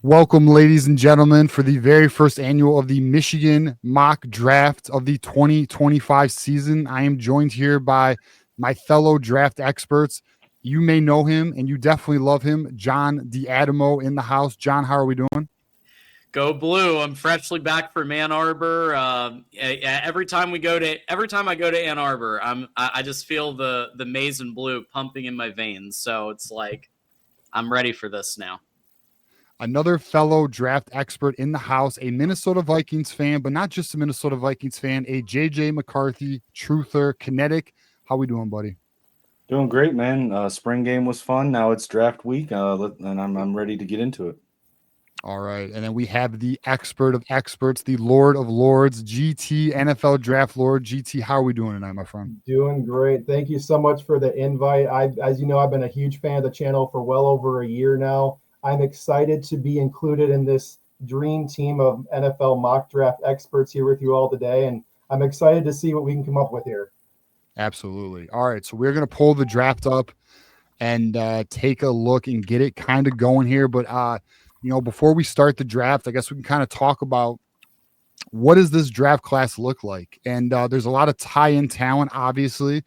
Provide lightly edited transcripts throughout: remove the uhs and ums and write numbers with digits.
Welcome, ladies and gentlemen, for the very first annual of the Michigan mock draft of the 2025 season. I am joined here by my fellow draft experts. You may know him, and you definitely love him, John D'Adamo in the house. John, how are we doing? Go Blue! I'm freshly back from Ann Arbor. Every time I go to Ann Arbor, I just feel the maize and blue pumping in my veins. So it's like I'm ready for this now. Another fellow draft expert in the house, a Minnesota Vikings fan, but not just a Minnesota Vikings fan, a JJ McCarthy truther, Kinetic. How we doing, buddy? Doing great, man. Spring game was fun. Now it's draft week, and I'm ready to get into it. All right. And then we have the expert of experts, the Lord of Lords, GT, NFL Draft Lord. GT, how are we doing tonight, my friend? Doing great. Thank you so much for the invite. As you know, I've been a huge fan of the channel for well over a year now. I'm excited to be included in this dream team of NFL mock draft experts here with you all today. And I'm excited to see what we can come up with here. Absolutely. All right. So we're going to pull the draft up and take a look and get it kind of going here. But, before we start the draft, I guess we can kind of talk about what does this draft class look like? And there's a lot of tie-in talent, obviously,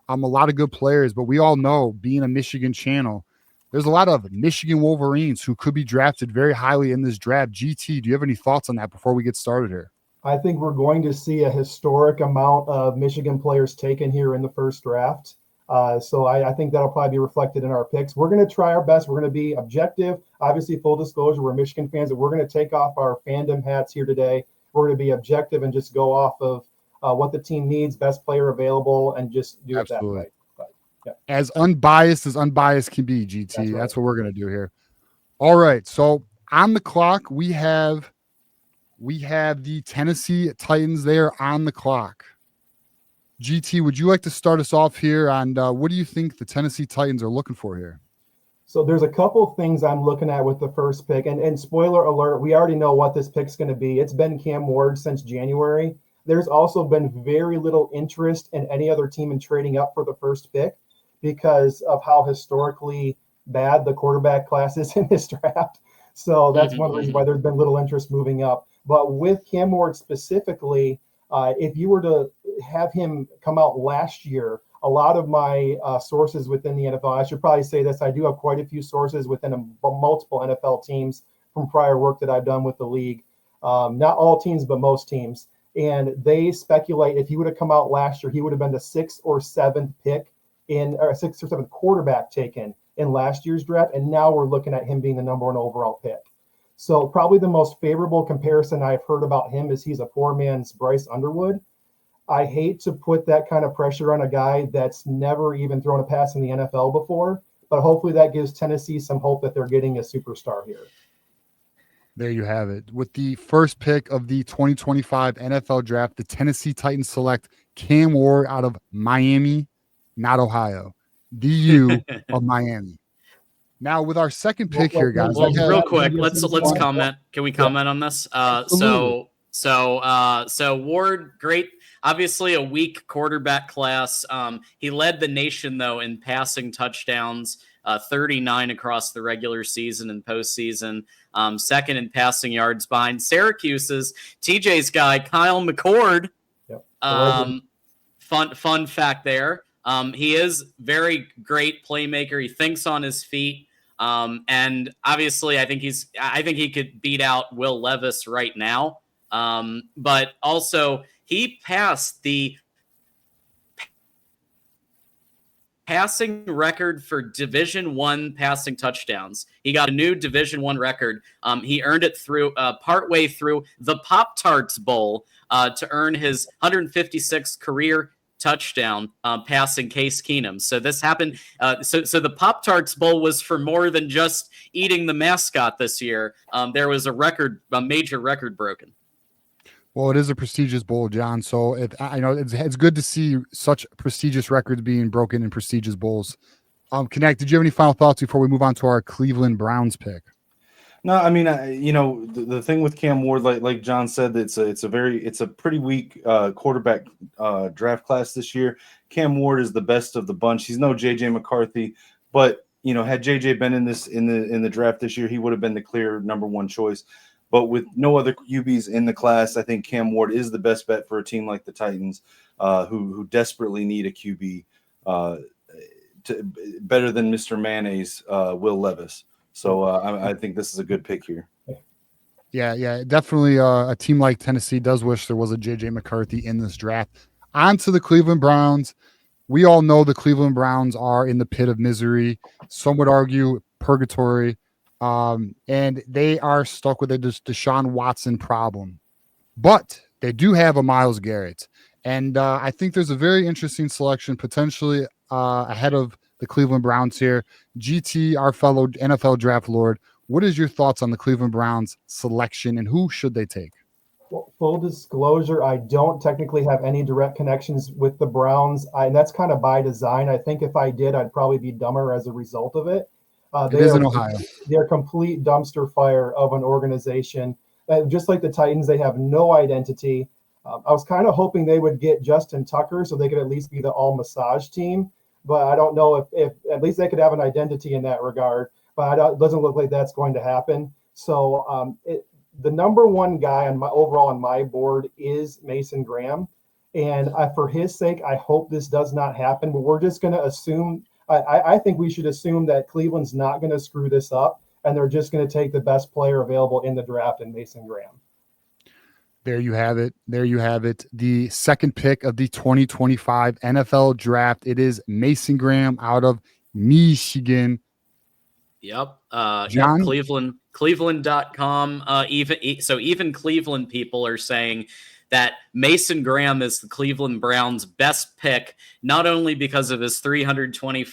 a lot of good players, but we all know, being a Michigan channel, there's a lot of Michigan Wolverines who could be drafted very highly in this draft. GT, do you have any thoughts on that before we get started here? I think we're going to see a historic amount of Michigan players taken here in the first draft. So I think that'll probably be reflected in our picks. We're going to try our best. We're going to be objective. Obviously, full disclosure, we're Michigan fans, and we're going to take off our fandom hats here today. We're going to be objective and just go off of what the team needs, best player available, and just do it that way. But, yeah. As unbiased can be, GT. That's, right. That's what we're going to do here. All right. So on the clock, we have the Tennessee Titans there on the clock. GT, would you like to start us off here on what do you think the Tennessee Titans are looking for here? So there's a couple things I'm looking at with the first pick. And spoiler alert, we already know what this pick's going to be. It's been Cam Ward since January. There's also been very little interest in any other team in trading up for the first pick because of how historically bad the quarterback class is in this draft. So that's one of the reasons why there's been little interest moving up. But with Cam Ward specifically, if you were to have him come out last year, a lot of my sources within the NFL, I should probably say this, I do have quite a few sources within multiple NFL teams from prior work that I've done with the league. Not all teams, but most teams. And they speculate if he would have come out last year, he would have been the 6th or 7th pick or 6th or 7th quarterback taken in last year's draft. And now we're looking at him being the number 1 overall pick. So probably the most favorable comparison I've heard about him is he's a poor man's Bryce Underwood. I hate to put that kind of pressure on a guy that's never even thrown a pass in the NFL before, but hopefully that gives Tennessee some hope that they're getting a superstar here. There you have it. With the first pick of the 2025 NFL draft, the Tennessee Titans select Cam Ward out of Miami, not Ohio, the U of Miami. Now, with our second pick here, guys. Well, real quick, let's comment. Can we comment on this? So Ward, great. Obviously, a weak quarterback class. He led the nation, though, in passing touchdowns, 39 across the regular season and postseason. Second in passing yards behind Syracuse's TJ's guy, Kyle McCord. Yep. Fun fact there. He is very great playmaker. He thinks on his feet. And obviously, I think he could beat out Will Levis right now. But also, he passed the passing record for Division I passing touchdowns. He got a new Division I record. He earned it through partway through the Pop-Tarts Bowl to earn his 156th career touchdown passing Case Keenum. So this happened. So the Pop-Tarts Bowl was for more than just eating the mascot this year. There was a major record broken. Well, it is a prestigious bowl, John. So it's good to see such prestigious records being broken in prestigious bowls. Connect, did you have any final thoughts before we move on to our Cleveland Browns pick? No, I mean, the thing with Cam Ward, like John said, it's a pretty weak quarterback draft class this year. Cam Ward is the best of the bunch. He's no JJ McCarthy, but had JJ been in the draft this year, he would have been the clear number one choice. But with no other QBs in the class, I think Cam Ward is the best bet for a team like the Titans, who desperately need a QB better than Mr. Mayonnaise, Will Levis. So I think this is a good pick here. Yeah, definitely. A team like Tennessee does wish there was a JJ McCarthy in this draft. On to the Cleveland Browns. We all know the Cleveland Browns are in the pit of misery. Some would argue purgatory. And they are stuck with a Deshaun Watson problem. But they do have a Myles Garrett. And I think there's a very interesting selection potentially ahead of the Cleveland Browns here. GT, our fellow NFL draft lord, what is your thoughts on the Cleveland Browns selection and who should they take? Well, full disclosure, I don't technically have any direct connections with the Browns. And that's kind of by design. I think if I did, I'd probably be dumber as a result of it. It is in Ohio. They're a complete dumpster fire of an organization. Just like the Titans, they have no identity. I was kind of hoping they would get Justin Tucker so they could at least be the all-massage team. But I don't know if at least they could have an identity in that regard. But it doesn't look like that's going to happen. So the number one guy on my board is Mason Graham. And for his sake, I hope this does not happen. But we're just going to assume – I think we should assume that Cleveland's not going to screw this up. And they're just going to take the best player available in the draft in Mason Graham. There you have it. The second pick of the 2025 NFL draft. It is Mason Graham out of Michigan. Yep. John? Cleveland.com. Even Cleveland people are saying that Mason Graham is the Cleveland Browns' best pick, not only because of his 320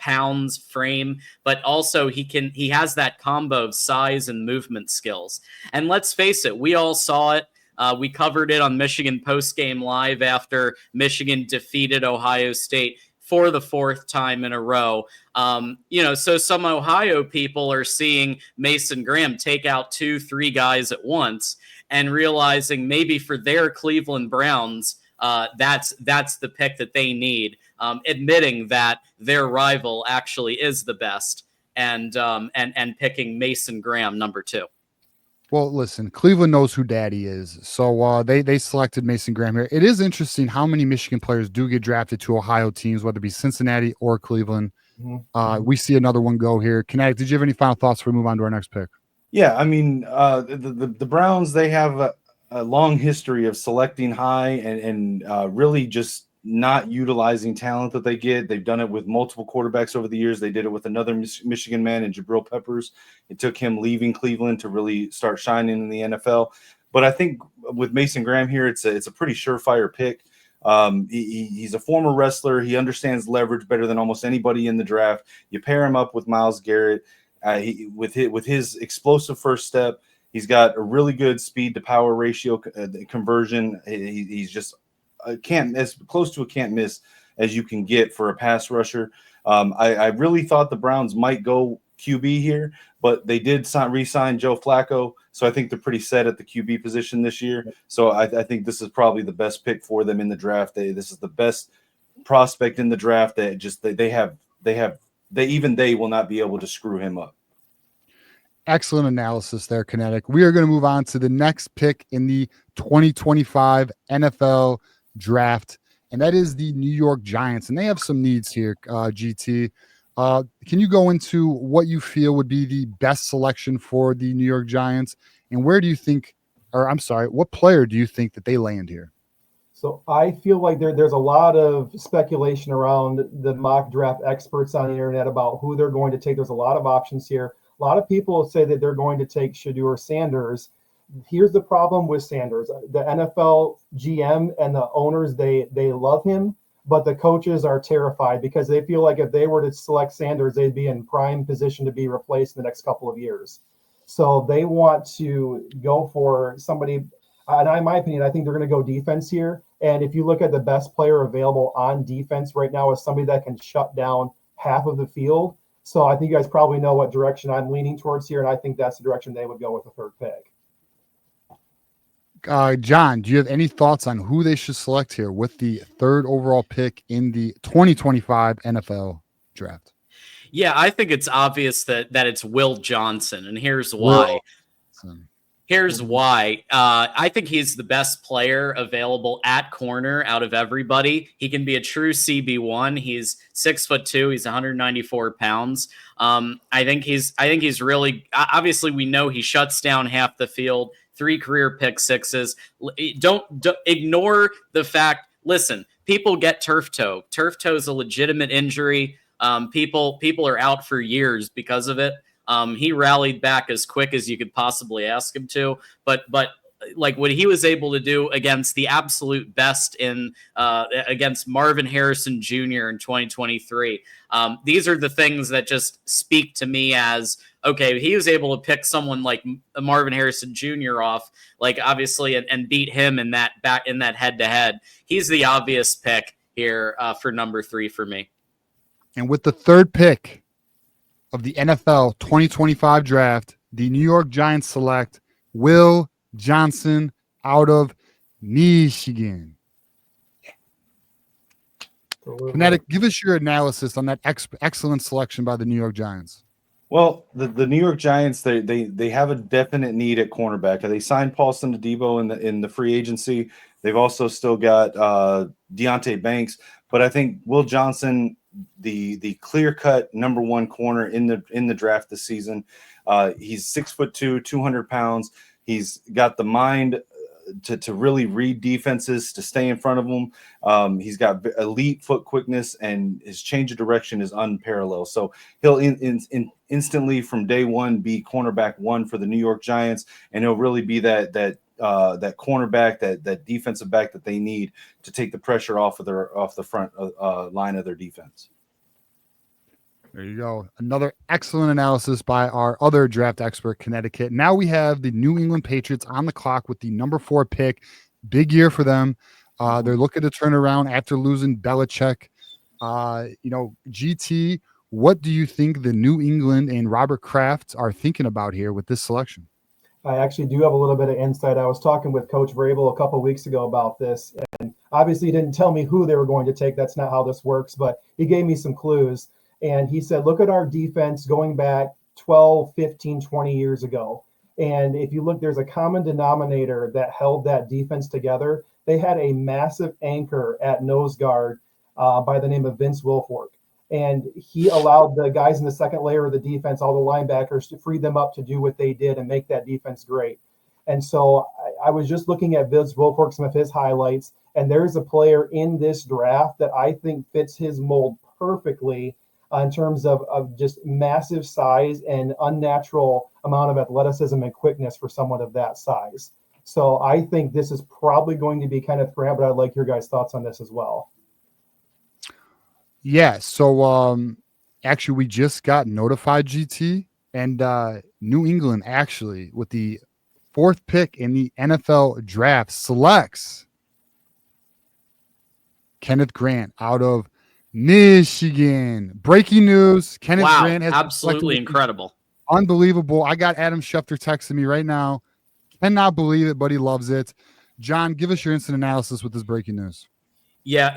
pounds frame, but also he has that combo of size and movement skills. And let's face it, we all saw it. We covered it on Michigan Postgame Live after Michigan defeated Ohio State for the fourth time in a row. So some Ohio people are seeing Mason Graham take out 2-3 guys at once and realizing maybe for their Cleveland Browns, that's the pick that they need, admitting that their rival actually is the best and picking Mason Graham number 2. Well, listen, Cleveland knows who daddy is. So they selected Mason Graham here. It is interesting how many Michigan players do get drafted to Ohio teams, whether it be Cincinnati or Cleveland. Mm-hmm. We see another one go here. Kinetic, did you have any final thoughts before we move on to our next pick? Yeah, I mean, the Browns, they have a long history of selecting high and really just not utilizing talent that they get. They've done it with multiple quarterbacks over the years. They did it with another Michigan man in Jabril Peppers. It took him leaving Cleveland to really start shining in the NFL. But I think with Mason Graham here, it's a pretty surefire pick. He's a former wrestler. He understands leverage better than almost anybody in the draft. You pair him up with Myles Garrett. With his explosive first step, he's got a really good speed to power ratio conversion. He's just as close to a can't miss as you can get for a pass rusher. I really thought the Browns might go QB here, but they did re-sign Joe Flacco, so I think they're pretty set at the QB position this year. So I think this is probably the best pick for them in the draft. This is the best prospect in the draft. They will not be able to screw him up. Excellent analysis there, Kinetic. We are going to move on to the next pick in the 2025 NFL draft, and that is the New York Giants. And they have some needs here, GT. Can you go into what you feel would be the best selection for the New York Giants? And what player do you think that they land here? So I feel like there's a lot of speculation around the mock draft experts on the internet about who they're going to take. There's a lot of options here. A lot of people say that they're going to take Shedeur Sanders. Here's the problem with Sanders. The NFL GM and the owners, they love him, but the coaches are terrified because they feel like if they were to select Sanders, they'd be in prime position to be replaced in the next couple of years. So they want to go for somebody, and in my opinion, I think they're going to go defense here. And if you look at the best player available on defense right now is somebody that can shut down half of the field. So I think you guys probably know what direction I'm leaning towards here, and I think that's the direction they would go with the third pick. John, do you have any thoughts on who they should select here with the third overall pick in the 2025 NFL draft? Yeah, I think it's obvious that it's Will Johnson, and here's why. Here's why. I think he's the best player available at corner out of everybody. He can be a true CB1. He's 6'2". He's 194 pounds. I think he's really, obviously we know he shuts down half the field, 3 career pick sixes. Don't ignore the fact, listen, people get turf toe. Turf toe is a legitimate injury. People are out for years because of it. He rallied back as quick as you could possibly ask him to, but like what he was able to do against the absolute best against Marvin Harrison Jr. in 2023. These are the things that just speak to me as, okay, he was able to pick someone like Marvin Harrison Jr. off, like obviously, and beat him in that head to head. He's the obvious pick here for number 3 for me. And with the 3rd pick of the NFL 2025 draft, the New York Giants select Will Johnson out of Michigan. Kinetic, give us your analysis on that excellent selection by the New York Giants. Well, the New York Giants, they have a definite need at cornerback. They signed Paulson Adebo in the free agency. They've also still got Deonte Banks, but I think Will Johnson, the clear-cut number 1 corner in the draft this season. He's 6'2", 200 pounds. He's got the mind to really read defenses, to stay in front of them. He's got elite foot quickness, and his change of direction is unparalleled. So he'll instantly from day one be cornerback 1 for the New York Giants, and he'll really be that cornerback, that defensive back that they need to take the pressure off the front line of their defense. There you go. Another excellent analysis by our other draft expert, Connecticut. Now we have the New England Patriots on the clock with the number 4 pick. Big year for them. They're looking to turn around after losing Belichick. GT, what do you think the New England and Robert Kraft are thinking about here with this selection? I actually do have a little bit of insight. I was talking with Coach Vrabel a couple of weeks ago about this, and obviously he didn't tell me who they were going to take. That's not how this works, but he gave me some clues. And he said, look at our defense going back 12, 15, 20 years ago. And if you look, there's a common denominator that held that defense together. They had a massive anchor at nose guard by the name of Vince Wilfork. And he allowed the guys in the second layer of the defense, all the linebackers, to free them up to do what they did and make that defense great. And so I was just looking at Vince Wilfork, some of his highlights, and there's a player in this draft that I think fits his mold perfectly in terms of just massive size and unnatural amount of athleticism and quickness for someone of that size. So I think this is probably going to be Kenneth Grant, but I'd like your guys' thoughts on this as well. Yeah, so actually we just got notified, GT, and New England actually with the 4th pick in the NFL draft selects Kenneth Grant out of Michigan. Breaking news. Kenneth Grant has absolutely incredible. Unbelievable. I got Adam Schefter texting me right now. Cannot believe it, but he loves it. John, give us your instant analysis with this breaking news. Yeah.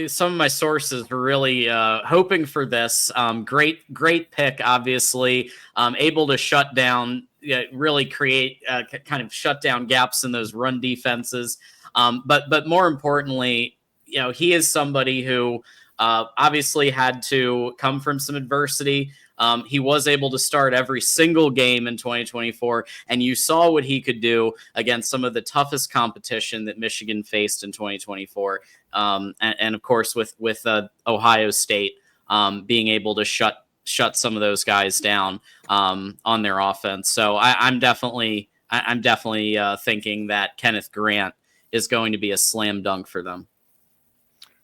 Some of my sources were really hoping for this. Great pick, obviously. Able to shut down, really create kind of shut down gaps in those run defenses. But more importantly, he is somebody who obviously had to come from some adversity. He was able to start every single game in 2024, and you saw what he could do against some of the toughest competition that Michigan faced in 2024. And of course, with Ohio State being able to shut some of those guys down on their offense. So I'm definitely thinking that Kenneth Grant is going to be a slam dunk for them.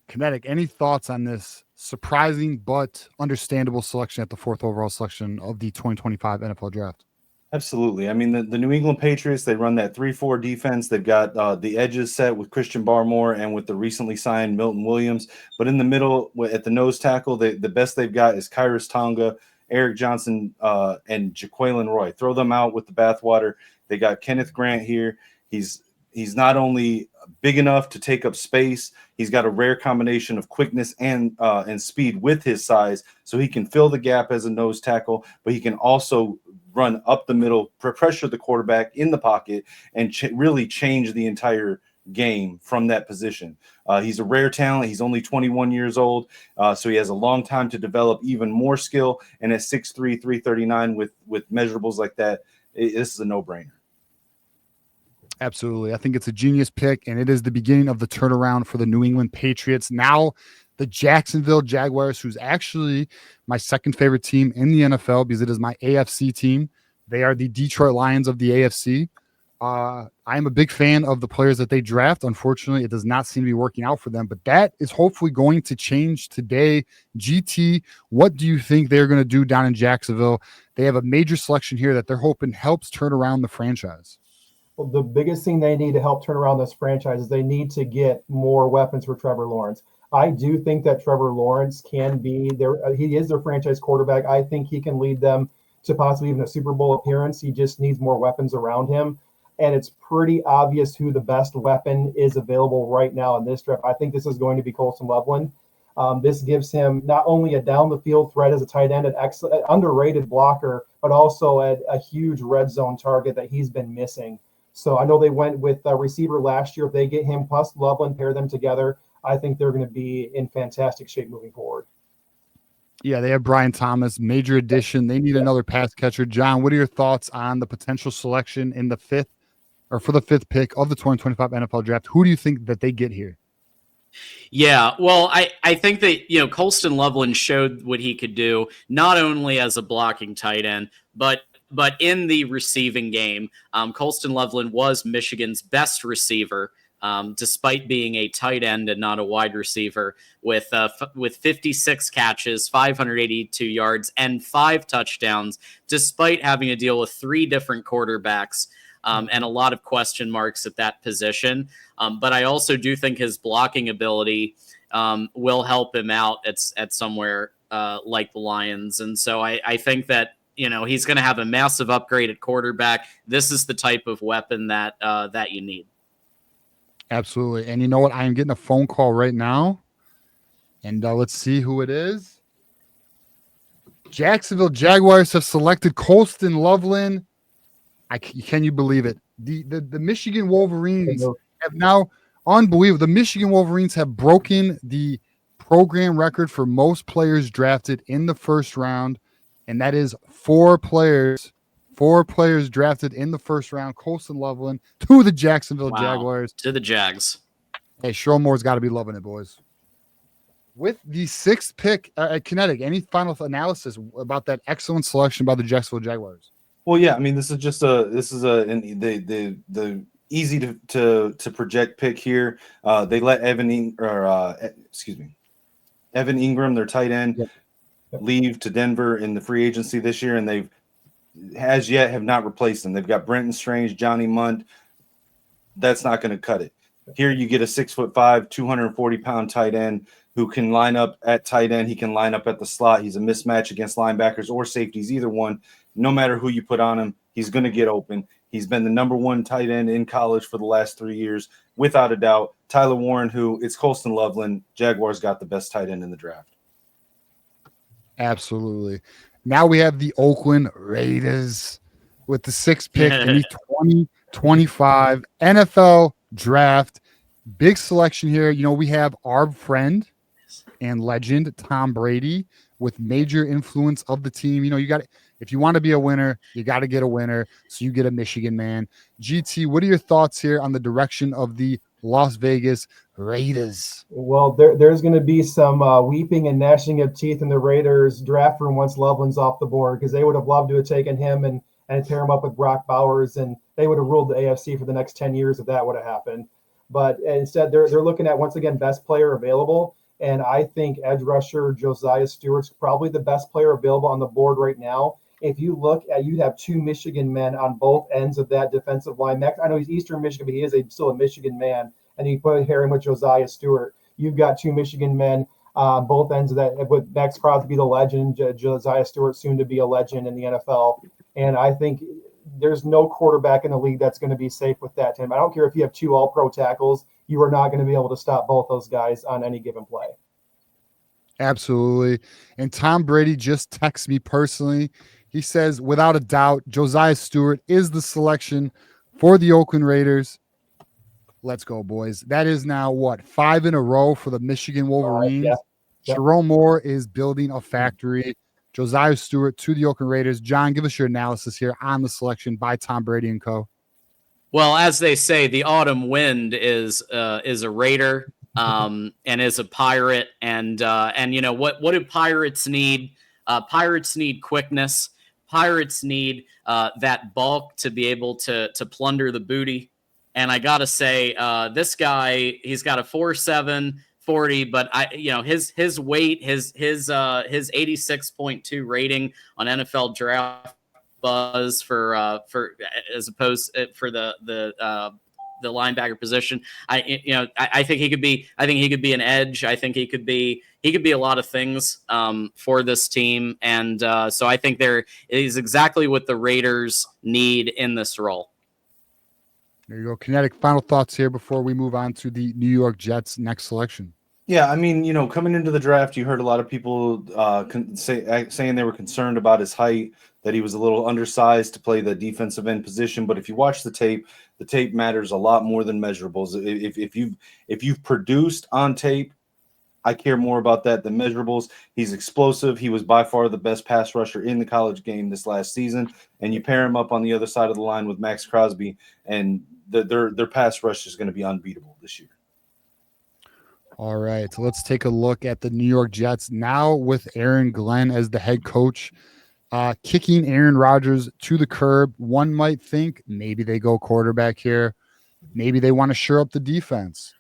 Kinetic, any thoughts on this surprising but understandable selection at the 4th overall selection of the 2025 NFL draft? Absolutely. I mean, the New England Patriots, they run that 3-4 defense. They've got the edges set with Christian Barmore and with the recently signed Milton Williams. But in the middle, at the nose tackle, the best they've got is Kyrus Tonga, Eric Johnson, and Jaquelin Roy. Throw them out with the bathwater. They got Kenneth Grant here. He's He's not only big enough to take up space, he's got a rare combination of quickness and speed with his size, so he can fill the gap as a nose tackle, but he can also run up the middle, pressure the quarterback in the pocket, and really change the entire game from that position. He's a rare talent. He's only 21 years old, so he has a long time to develop even more skill. And at 6'3", 339 with measurables like that, this is a no-brainer. Absolutely. I think it's a genius pick, and it is the beginning of the turnaround for the New England Patriots. Now, the Jacksonville Jaguars, who's actually my second favorite team in the NFL because it is my AFC team. They are the Detroit Lions of the AFC. I am a big fan of the players that they draft. Unfortunately, it does not seem to be working out for them, but that is hopefully going to change today. GT, what do you think they're going to do down in Jacksonville? They have a major selection here that they're hoping helps turn around the franchise. Well, the biggest thing they need to help turn around this franchise is they need to get more weapons for Trevor Lawrence. I do think that Trevor Lawrence can be he is their franchise quarterback. I think he can lead them to possibly even a Super Bowl appearance. He just needs more weapons around him. And it's pretty obvious who the best weapon is available right now in this draft. I think this is going to be Colston Loveland. This gives him not only a down the field threat as a tight end, an excellent, underrated blocker, but also a huge red zone target that he's been missing. So I know they went with a receiver last year. If they get him plus Loveland, pair them together, I think they're going to be in fantastic shape moving forward. Yeah, they have Brian Thomas, major addition. They need another pass catcher. John, what are your thoughts on the potential selection in the fifth pick of the 2025 NFL draft? Who do you think that they get here? Yeah, well, I think that, Colston Loveland showed what he could do, not only as a blocking tight end, but in the receiving game. Colston Loveland was Michigan's best receiver, despite being a tight end and not a wide receiver, with 56 catches, 582 yards, and 5 touchdowns, despite having to deal with 3 different quarterbacks. And a lot of question marks at that position. But I also do think his blocking ability will help him out at somewhere like the Lions. And so I think that, he's going to have a massive upgrade at quarterback. This is the type of weapon that you need. Absolutely. And you know what? I am getting a phone call right now. And let's see who it is. Jacksonville Jaguars have selected Colston Loveland. Can you believe it? The Michigan Wolverines have now, unbelievable. The Michigan Wolverines have broken the program record for most players drafted in the first round, and that is 4 players drafted in the first round. Colston Loveland to the Jacksonville Jaguars. To the Jags. Hey, Shermore's got to be loving it, boys. With the 6th pick at Kinetic, any final analysis about that excellent selection by the Jacksonville Jaguars? Well, yeah, I mean, this is the easy to project pick here. They let Evan Ingram, their tight end, leave to Denver in the free agency this year, and they've as yet have not replaced them. They've got Brenton Strange, Johnny Munt. That's not going to cut it. Here you get a 6'5", 240-pound tight end who can line up at tight end. He can line up at the slot. He's a mismatch against linebackers or safeties, either one. No matter who you put on him, he's going to get open. He's been the number 1 tight end in college for the last 3 years, without a doubt. Tyler Warren, who it's Colston Loveland. Jaguars got the best tight end in the draft. Absolutely. Now we have the Oakland Raiders with the 6th pick in the 2025 NFL draft. Big selection here. We have our friend and legend Tom Brady with major influence of the team. You got if you want to be a winner, you got to get a winner. So you get a Michigan man. GT, what are your thoughts here on the direction of the Las Vegas Raiders? Well, there's going to be some weeping and gnashing of teeth in the Raiders draft room once Loveland's off the board, because they would have loved to have taken him and tear him up with Brock Bowers, and they would have ruled the AFC for the next 10 years if that would have happened. But instead, they're looking at, once again, best player available. And I think edge rusher Josiah Stewart's probably the best player available on the board right now. If you look at, you'd have 2 Michigan men on both ends of that defensive line. Max, I know he's Eastern Michigan, but he is still a Michigan man. And you put him with Josiah Stewart. You've got 2 Michigan men on both ends of that, with Max Crosby, the legend, Josiah Stewart, soon to be a legend in the NFL. And I think there's no quarterback in the league that's going to be safe with that, Tim. I don't care if you have 2 all-pro tackles. You are not going to be able to stop both those guys on any given play. Absolutely. And Tom Brady just texted me personally. He says, without a doubt, Josiah Stewart is the selection for the Oakland Raiders. Let's go, boys. That is now, 5 in a row for the Michigan Wolverines. Yeah. Yep. Jerome Moore is building a factory. Josiah Stewart to the Oakland Raiders. John, give us your analysis here on the selection by Tom Brady and co. Well, as they say, the autumn wind is a Raider and is a Pirate, and you know what do Pirates need? Pirates need quickness. Pirates need that bulk to be able to plunder the booty. And I gotta say, this guy, he's got a 4.7 40, but his weight, his 86.2 rating on NFL Draft Buzz for as opposed for the linebacker position. I think he could be an edge. I think he could be a lot of things for this team, and so I think there is exactly what the Raiders need in this role. There you go. Kinetic, final thoughts here before we move on to the New York Jets' next selection. Yeah, I mean, coming into the draft, you heard a lot of people saying they were concerned about his height, that he was a little undersized to play the defensive end position. But if you watch the tape matters a lot more than measurables. If you've produced on tape, I care more about that than measurables. He's explosive. He was by far the best pass rusher in the college game this last season. And you pair him up on the other side of the line with Max Crosby, and their pass rush is going to be unbeatable this year. All right, so let's take a look at the New York Jets now with Aaron Glenn as the head coach, kicking Aaron Rodgers to the curb. One might think maybe they go quarterback here. Maybe they want to shore up the defense.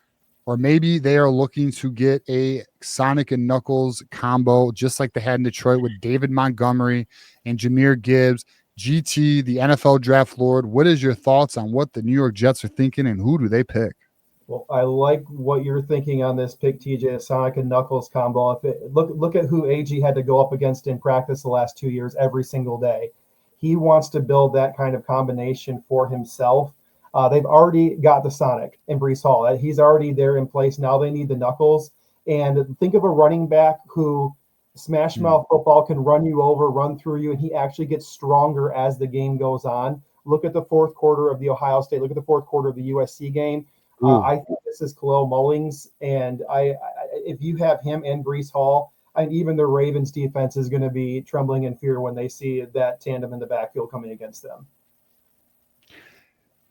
Or maybe they are looking to get a Sonic and Knuckles combo, just like they had in Detroit with David Montgomery and Jahmyr Gibbs. GT, the NFL draft lord, what is your thoughts on what the New York Jets are thinking and who do they pick? Well, I like what you're thinking on this pick, TJ, Sonic and Knuckles combo. Look at who AG had to go up against in practice the last 2 years every single day. He wants to build that kind of combination for himself. They've already got the Sonic in Breece Hall. He's already there in place. Now they need the Knuckles. And think of a running back who smash mouth football can run you over, run through you, and he actually gets stronger as the game goes on. Look at the fourth quarter of the Ohio State. Look at the fourth quarter of the USC game. I think this is Khalil Mullings, and if you have him and Breece Hall, and even the Ravens defense is going to be trembling in fear when they see that tandem in the backfield coming against them.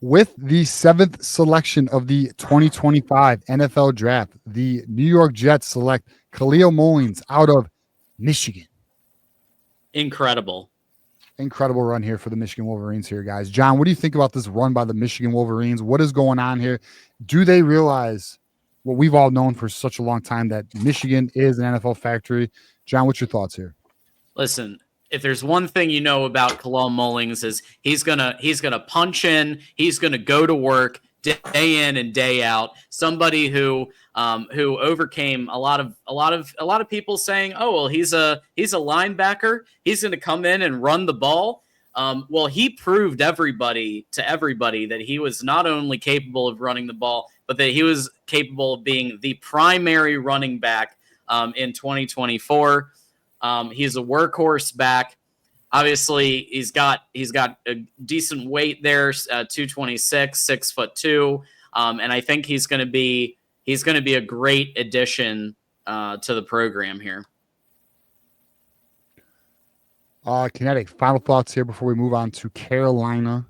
With the 7th selection of the 2025 NFL Draft, the New York Jets select Khalil Mullings out of Michigan. Incredible Run here for the Michigan Wolverines here, guys. John, what do you think about this run by the Michigan Wolverines? What is going on here? Do they realize what we've all known for such a long time, that Michigan is an NFL factory? John, what's your thoughts here? Listen, if there's one thing you know about Khalil Mullings is he's gonna punch in, he's gonna go to work day in and day out. Somebody who overcame a lot of people saying, oh well, he's a linebacker, he's gonna come in and run the ball. Well, he proved everybody that he was not only capable of running the ball, but that he was capable of being the primary running back in 2024. He's a workhorse back. Obviously, he's got a decent weight there, 226, 6'2", and I think he's going to be a great addition to the program here. Kinetic, final thoughts here before we move on to Carolina.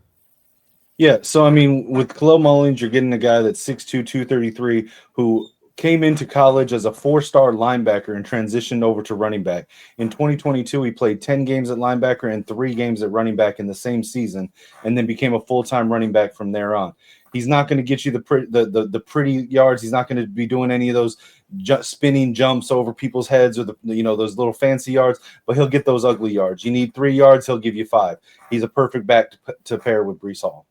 Yeah, so I mean, with Khalil Mullings, you're getting a guy that's 6'2", 233, who came into college as a 4-star linebacker and transitioned over to running back. In 2022, he played 10 games at linebacker and 3 games at running back in the same season, and then became a full-time running back from there on. He's not going to get you the pretty yards. He's not going to be doing any of those spinning jumps over people's heads or those little fancy yards, but he'll get those ugly yards. You need 3 yards, he'll give you 5. He's a perfect back to pair with Breece Hall.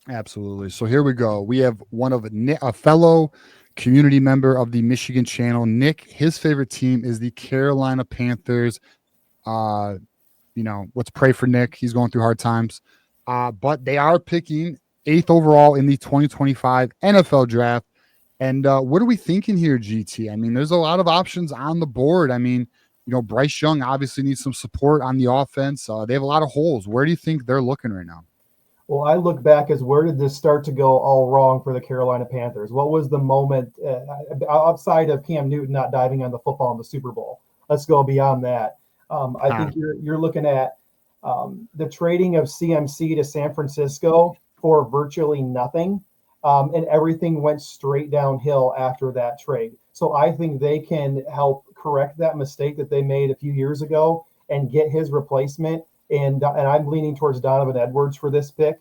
Absolutely. So here we go. We have a fellow community member of the Michigan channel, Nick. His favorite team is the Carolina Panthers. let's pray for Nick. He's going through hard times. But they are picking 8th overall in the 2025 NFL draft. And what are we thinking here, GT? I mean, there's a lot of options on the board. I mean, Bryce Young obviously needs some support on the offense. They have a lot of holes. Where do you think they're looking right now? Well, I look back as where did this start to go all wrong for the Carolina Panthers? What was the moment outside of Cam Newton not diving on the football in the Super Bowl? Let's go beyond that. I think you're looking at the trading of CMC to San Francisco for virtually nothing, and everything went straight downhill after that trade. So I think they can help correct that mistake that they made a few years ago and get his replacement. And I'm leaning towards Donovan Edwards for this pick.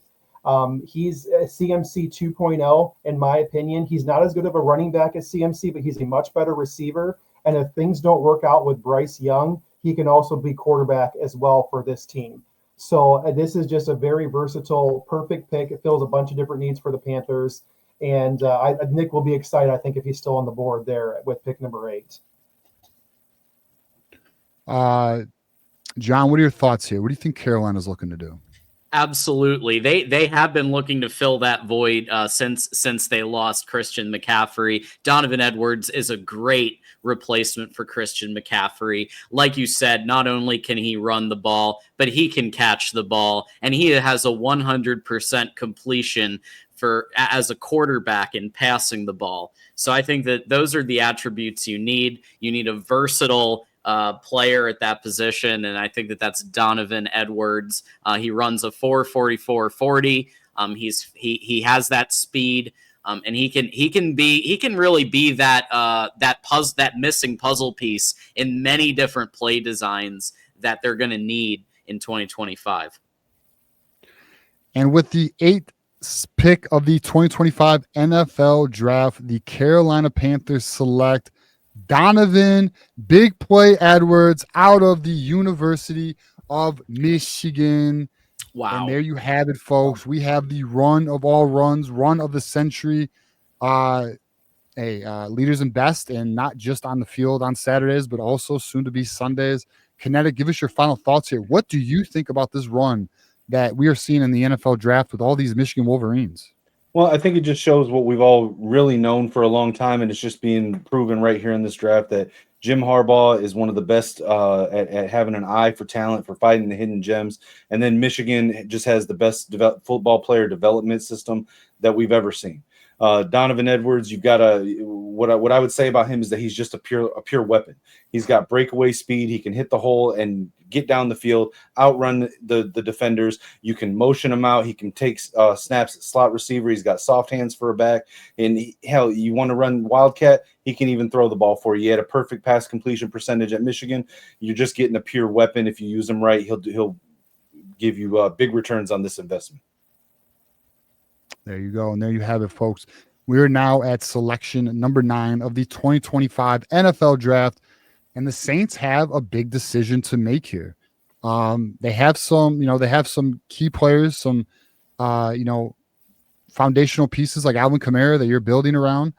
He's a CMC 2.0, in my opinion. He's not as good of a running back as CMC, but he's a much better receiver. And if things don't work out with Bryce Young, he can also be quarterback as well for this team. So this is just a very versatile, perfect pick. It fills a bunch of different needs for the Panthers. And Nick will be excited, I think, if he's still on the board there with pick number 8. John, what are your thoughts here? What do you think Carolina's looking to do? Absolutely. They have been looking to fill that void since they lost Christian McCaffrey. Donovan Edwards is a great replacement for Christian McCaffrey. Like you said, not only can he run the ball, but he can catch the ball, and he has a 100% completion as a quarterback in passing the ball. So I think that those are the attributes you need. You need a versatile player at that position, and I think that's Donovan Edwards. He runs a 4.44 40. He has that speed, and he can really be that missing puzzle piece in many different play designs that they're going to need in 2025. And with the 8th pick of the 2025 NFL draft, the Carolina Panthers select Donovan Big Play Edwards out of the University of Michigan. Wow. And there you have it, folks. We have the run of all runs, run of the century. Leaders in best, and not just on the field on Saturdays, but also soon to be Sundays. Kinetic, give us your final thoughts here. What do you think about this run that we are seeing in the NFL draft with all these Michigan Wolverines? Well, I think it just shows what we've all really known for a long time, and it's just being proven right here in this draft that Jim Harbaugh is one of the best at having an eye for talent, for finding the hidden gems. And then Michigan just has the best football player development system that we've ever seen. Donovan Edwards, you've got what I would say about him is that he's just a pure weapon. He's got breakaway speed. He can hit the hole and get down the field, outrun the defenders. You can motion him out. He can take snaps at slot receiver. He's got soft hands for a back. And hell, you want to run Wildcat, he can even throw the ball for you. He had a perfect pass completion percentage at Michigan. You're just getting a pure weapon. If you use him right, he'll give you big returns on this investment. There you go. And there you have it, folks. We're now at selection number 9 of the 2025 NFL draft. And the Saints have a big decision to make here. They have some key players, some, foundational pieces like Alvin Kamara that you're building around.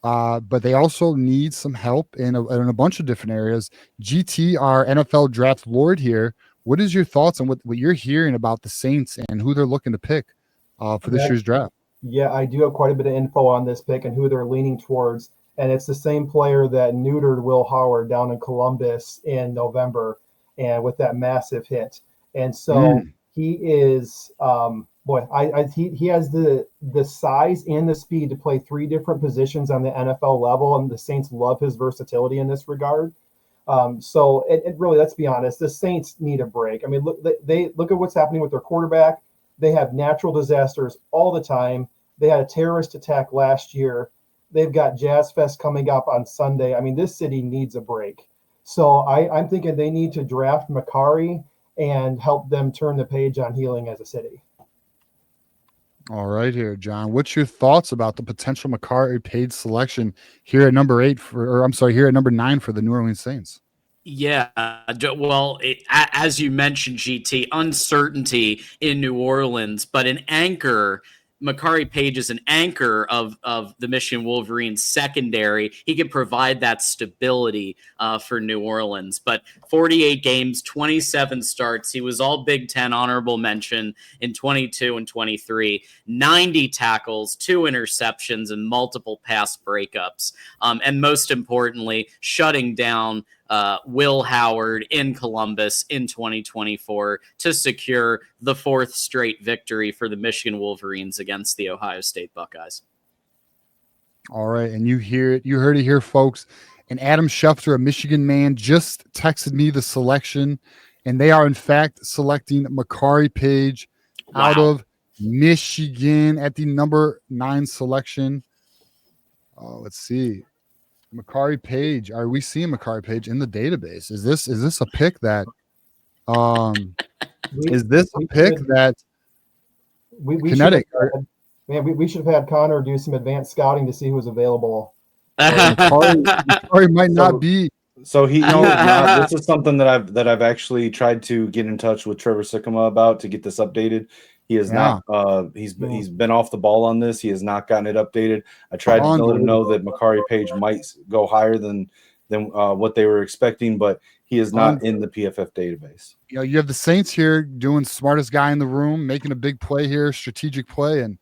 But they also need some help in a bunch of different areas. GT, our NFL draft lord here, what is your thoughts on what you're hearing about the Saints and who they're looking to pick for this year's draft? Yeah, I do have quite a bit of info on this pick and who they're leaning towards. And it's the same player that neutered Will Howard down in Columbus in November and with that massive hit. And so he is, he has the size and the speed to play 3 different positions on the NFL level. And the Saints love his versatility in this regard. So it really, let's be honest, the Saints need a break. I mean, look at what's happening with their quarterback. They have natural disasters all the time. They had a terrorist attack last year. They've got Jazz Fest coming up on Sunday. I mean, this city needs a break. So I'm thinking they need to draft Macari and help them turn the page on healing as a city. All right here, John. What's your thoughts about the potential Macari paid selection here at number 9 for the New Orleans Saints? Yeah, well, as you mentioned, GT, uncertainty in New Orleans, but an anchor Makari Page is an anchor of the Michigan Wolverines secondary. He can provide that stability for New Orleans. But 48 games, 27 starts. He was all Big Ten honorable mention in 22 and 23. 90 tackles, 2 interceptions, and multiple pass breakups. And most importantly, shutting down Will Howard in Columbus in 2024 to secure the 4th straight victory for the Michigan Wolverines against the Ohio State Buckeyes. All right, and you heard it here, folks. And Adam Schefter, a Michigan man, just texted me the selection, and they are in fact selecting Makari Page out of Michigan at the number 9 selection. Oh, let's see. Makari Page. Are we seeing Makari Page in the database? Is this a pick that we Kinetic? We should have had Connor do some advanced scouting to see who was available. Makari might not be. So this is something that I've actually tried to get in touch with Trevor Sikkema about to get this updated. He has not. He's been off the ball on this. He has not gotten it updated. I tried to let him know that Makari Page might go higher than what they were expecting, but he is not in the PFF database. You know, you have the Saints here doing smartest guy in the room, making a big play here, strategic play, and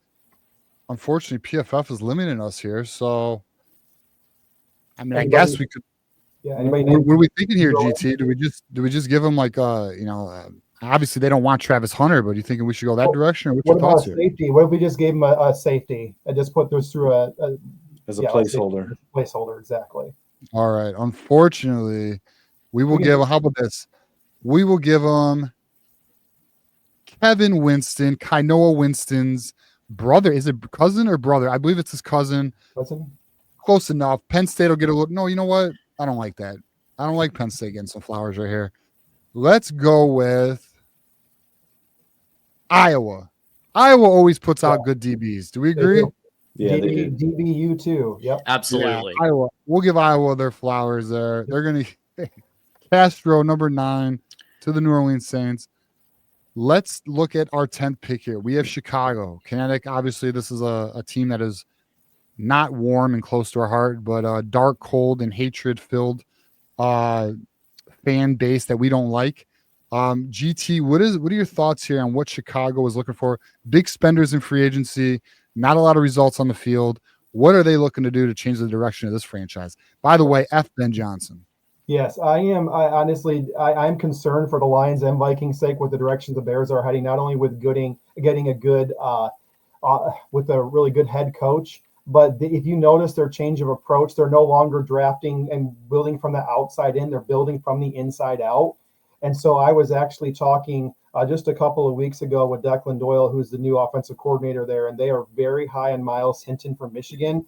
unfortunately, PFF is limiting us here. So, I mean, I guess we could. Yeah. What are we thinking here, GT? Do we just give him like obviously they don't want Travis Hunter, but are you thinking we should go that direction? Or what's your thoughts here? Safety? What if we just gave him a safety and just put those through as a placeholder? Placeholder, exactly. All right. Unfortunately, we will give. How about this? We will give him Kevin Winston, Kainoa Winston's brother. Is it cousin or brother? I believe it's his cousin. Cousin? Close enough. Penn State will get a look. No, you know what? I don't like that. I don't like Penn State getting some flowers right here. Let's go with Iowa. Iowa always puts out good DBs. Do we agree? Yeah, DBU too. Yep. Absolutely. Yeah, Iowa. We'll give Iowa their flowers there. They're going to Castro, number 9, to the New Orleans Saints. Let's look at our 10th pick here. We have Chicago. Kinetic, obviously, this is a team that is not warm and close to our heart, but dark, cold, and hatred-filled fan base that we don't like. GT, what are your thoughts here on what Chicago is looking for? Big spenders in free agency, not a lot of results on the field. What are they looking to do to change the direction of this franchise? By the way, F. Ben Johnson. Yes, I am. I'm concerned for the Lions and Vikings' sake with the direction the Bears are heading. Not only with getting a good, with a really good head coach, but if you notice their change of approach, they're no longer drafting and building from the outside in. They're building from the inside out. And so I was actually talking just a couple of weeks ago with Declan Doyle, who's the new offensive coordinator there, and they are very high on Miles Hinton from Michigan.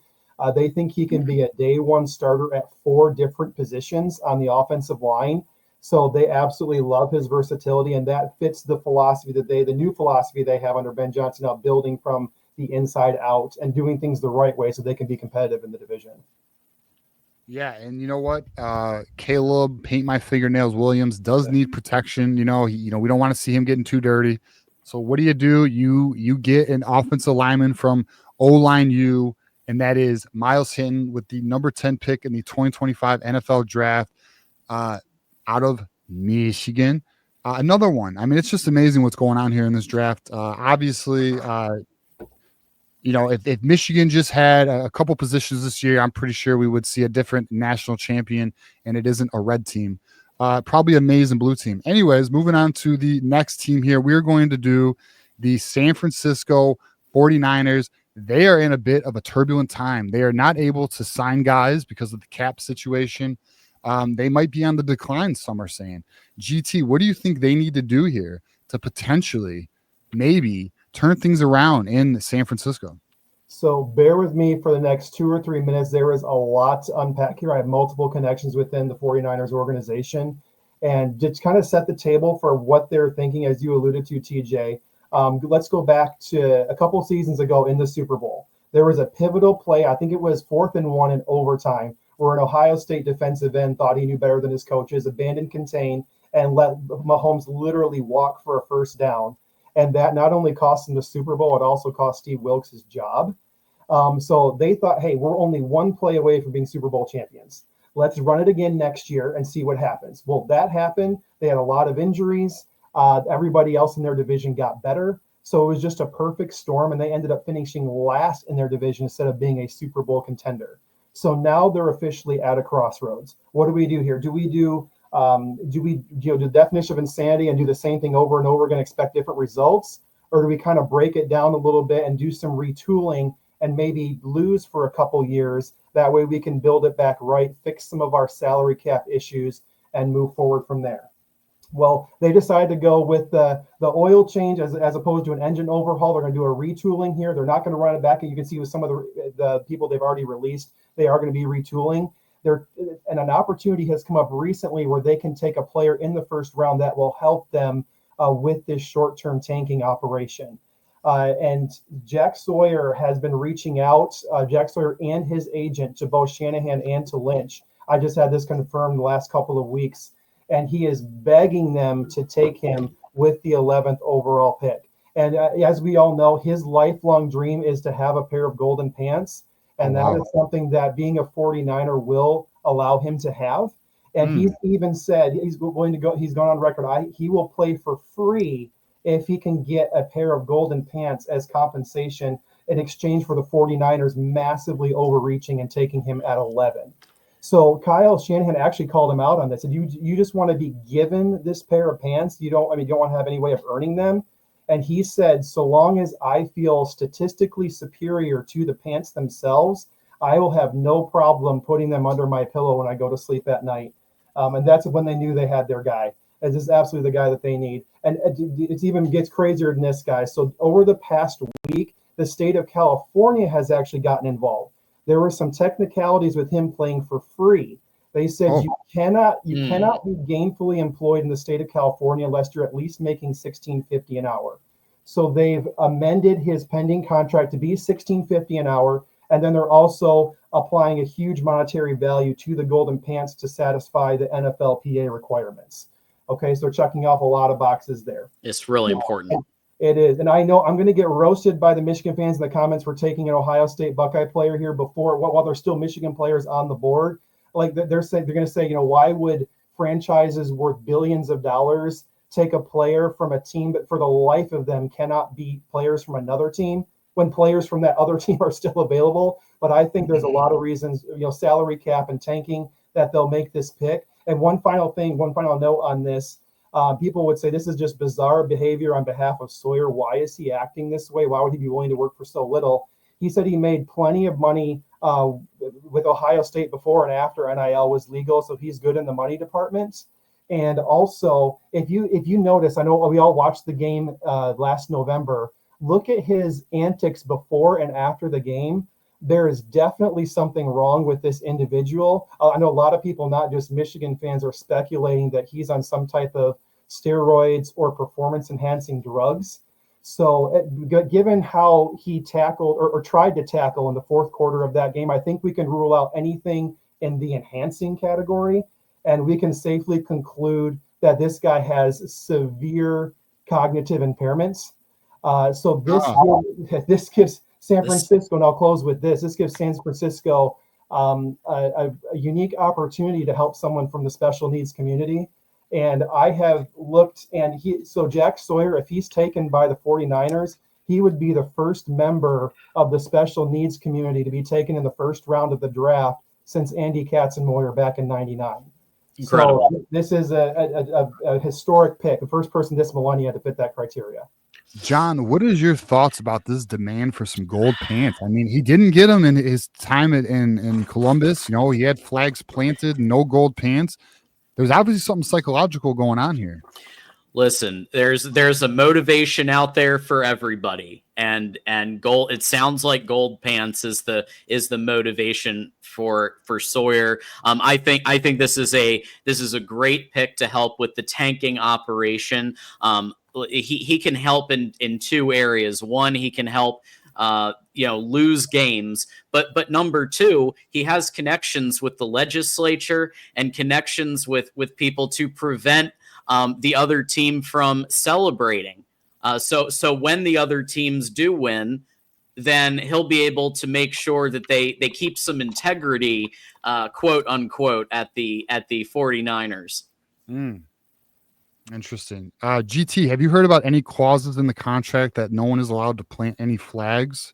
They think he can be a day one starter at 4 different positions on the offensive line. So they absolutely love his versatility, and that fits the philosophy the new philosophy they have under Ben Johnson, now building from the inside out and doing things the right way so they can be competitive in the division. Yeah, and you know what? Caleb, paint my fingernails Williams does need protection. We don't want to see him getting too dirty. So what do? You get an offensive lineman from O-Line U, and that is Miles Hinton with the number 10 pick in the 2025 NFL draft out of Michigan. Another one. I mean, it's just amazing what's going on here in this draft. Obviously, if Michigan just had a couple positions this year, I'm pretty sure we would see a different national champion, and it isn't a red team. Probably an amazing blue team. Anyways, moving on to the next team here, we're going to do the San Francisco 49ers. They are in a bit of a turbulent time. They are not able to sign guys because of the cap situation. They might be on the decline, some are saying. GT, what do you think they need to do here to potentially maybe turn things around in San Francisco? So bear with me for the next 2 or 3 minutes. There is a lot to unpack here. I have multiple connections within the 49ers organization, and just kind of set the table for what they're thinking, as you alluded to, TJ. Let's go back to a couple seasons ago in the Super Bowl. There was a pivotal play. I think it was 4th and 1 in overtime, where an Ohio State defensive end thought he knew better than his coaches, abandoned contain, and let Mahomes literally walk for a first down. And that not only cost him the Super Bowl, it also cost Steve Wilks his job. So they thought, hey, we're only one play away from being Super Bowl champions. Let's run it again next year and see what happens. Well, that happened. They had a lot of injuries. Everybody else in their division got better. So it was just a perfect storm, and they ended up finishing last in their division instead of being a Super Bowl contender. So now they're officially at a crossroads. What do we do here? Do we do the definition of insanity and do the same thing over and over again, expect different results? Or do we kind of break it down a little bit and do some retooling and maybe lose for a couple years? That way we can build it back right, fix some of our salary cap issues, and move forward from there. Well, they decided to go with the oil change as opposed to an engine overhaul. They're going to do a retooling here. They're not going to run it back. And you can see with some of the people they've already released, they are going to be retooling. And an opportunity has come up recently where they can take a player in the first round that will help them with this short-term tanking operation. And Jack Sawyer has been reaching out, Jack Sawyer and his agent, to both Shanahan and to Lynch. I just had this confirmed the last couple of weeks. And he is begging them to take him with the 11th overall pick. And as we all know, his lifelong dream is to have a pair of golden pants. And that is something that being a 49er will allow him to have. And he's even said he's going to go, he's gone on record, he will play for free if he can get a pair of golden pants as compensation in exchange for the 49ers massively overreaching and taking him at 11. So Kyle Shanahan actually called him out on this. Said, you just want to be given this pair of pants. You don't want to have any way of earning them. And he said, so long as I feel statistically superior to the pants themselves, I will have no problem putting them under my pillow when I go to sleep at night. And that's when they knew they had their guy. This is absolutely the guy that they need. And it even gets crazier than this guy. So over the past week, the state of California has actually gotten involved. There were some technicalities with him playing for free. They said you cannot be gainfully employed in the state of California unless you're at least making $16.50 an hour. So they've amended his pending contract to be $16.50 an hour, and then they're also applying a huge monetary value to the golden pants to satisfy the NFLPA requirements. Okay, so they're checking off a lot of boxes there. It's really important. It is. And I know I'm going to get roasted by the Michigan fans in the comments for taking an Ohio State Buckeye player here before, while there's still Michigan players on the board. Like they're saying, they're going to say, why would franchises worth billions of dollars take a player from a team that for the life of them cannot beat players from another team when players from that other team are still available? But I think there's a lot of reasons, salary cap and tanking, that they'll make this pick. And one final note on this. People would say this is just bizarre behavior on behalf of Sawyer. Why is he acting this way? Why would he be willing to work for so little? He said he made plenty of money with Ohio State before and after NIL was legal, so he's good in the money department. And also, if you notice, I know we all watched the game last November. Look at his antics before and after the game. There is definitely something wrong with this individual. I know a lot of people, not just Michigan fans, are speculating that he's on some type of steroids or performance-enhancing drugs. So given how he tackled or tried to tackle in the fourth quarter of that game, I think we can rule out anything in the enhancing category, and we can safely conclude that this guy has severe cognitive impairments. So this gives San Francisco, and I'll close with this. This gives San Francisco a unique opportunity to help someone from the special needs community. And I have looked, and Jack Sawyer, if he's taken by the 49ers, he would be the first member of the special needs community to be taken in the first round of the draft since Andy Katzenmoyer back in '99. Incredible. So this is a historic pick, the first person this millennia to fit that criteria. John, what is your thoughts about this demand for some gold pants? I mean, he didn't get them in his time in Columbus. He had flags planted, no gold pants. There's obviously something psychological going on here. Listen, there's a motivation out there for everybody, and gold. It sounds like gold pants is the motivation for Sawyer. I think this is a great pick to help with the tanking operation. He can help in two areas. One, he can help lose games, but number two, he has connections with the legislature and connections with people to prevent the other team from celebrating So when the other teams do win, then he'll be able to make sure that they keep some integrity, quote unquote, at the 49ers. Interesting. GT, have you heard about any clauses in the contract that no one is allowed to plant any flags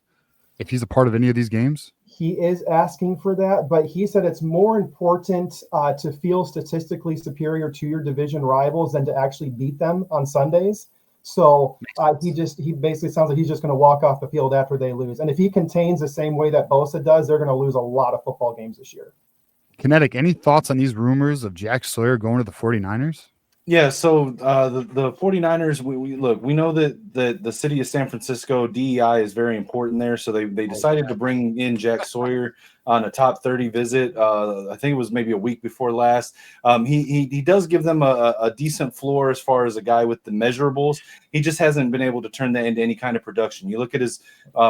if he's a part of any of these games? He is asking for that, but he said it's more important to feel statistically superior to your division rivals than to actually beat them on Sundays. So he basically sounds like he's just going to walk off the field after they lose. And if he contains the same way that Bosa does, they're going to lose a lot of football games this year. Kinetic, any thoughts on these rumors of Jack Sawyer going to the 49ers? Yeah, so the 49ers, we know that the city of San Francisco, DEI is very important there. So they decided to bring in Jack Sawyer on a top 30 visit. I think it was maybe a week before last. He does give them a decent floor as far as a guy with the measurables. He just hasn't been able to turn that into any kind of production. You look at his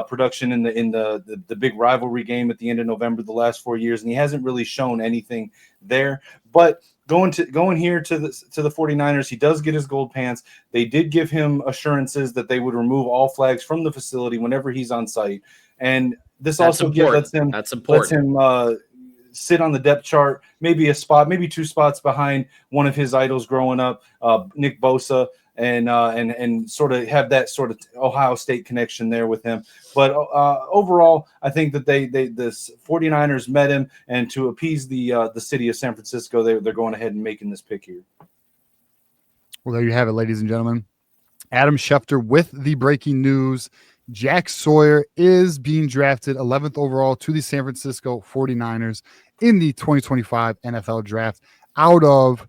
production in the big rivalry game at the end of November the last 4 years, and he hasn't really shown anything there. But going here to the 49ers, he does get his gold pants. They did give him assurances that they would remove all flags from the facility whenever he's on site. And this lets him sit on the depth chart, maybe two spots behind one of his idols growing up, Nick Bosa, and sort of have that sort of Ohio State connection there with him. But overall, I think that the 49ers met him, and to appease the city of San Francisco, they're going ahead and making this pick here. Well, there you have it, ladies and gentlemen. Adam Schefter with the breaking news. Jack Sawyer is being drafted 11th overall to the San Francisco 49ers in the 2025 NFL Draft out of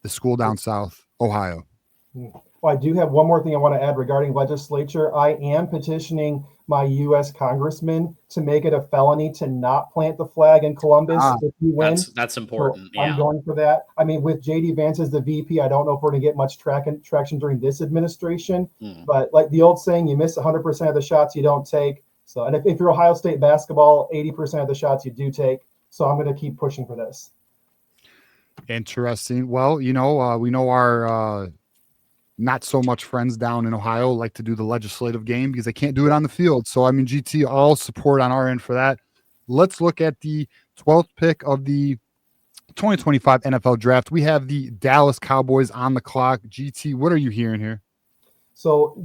the school down south, Ohio. Well, I do have one more thing I want to add regarding legislature. I am petitioning my U.S. congressman to make it a felony to not plant the flag in Columbus if you win. That's important. So I'm going for that. I mean, with J.D. Vance as the VP, I don't know if we're going to get much traction during this administration. But like the old saying, you miss 100% of the shots you don't take. So, and if you're Ohio State basketball, 80% of the shots you do take. So I'm going to keep pushing for this. Interesting. Well, we know our not so much friends down in Ohio like to do the legislative game because they can't do it on the field. So, I mean, GT, all support on our end for that. Let's look at the 12th pick of the 2025 NFL Draft. We have the Dallas Cowboys on the clock. GT, what are you hearing here? So,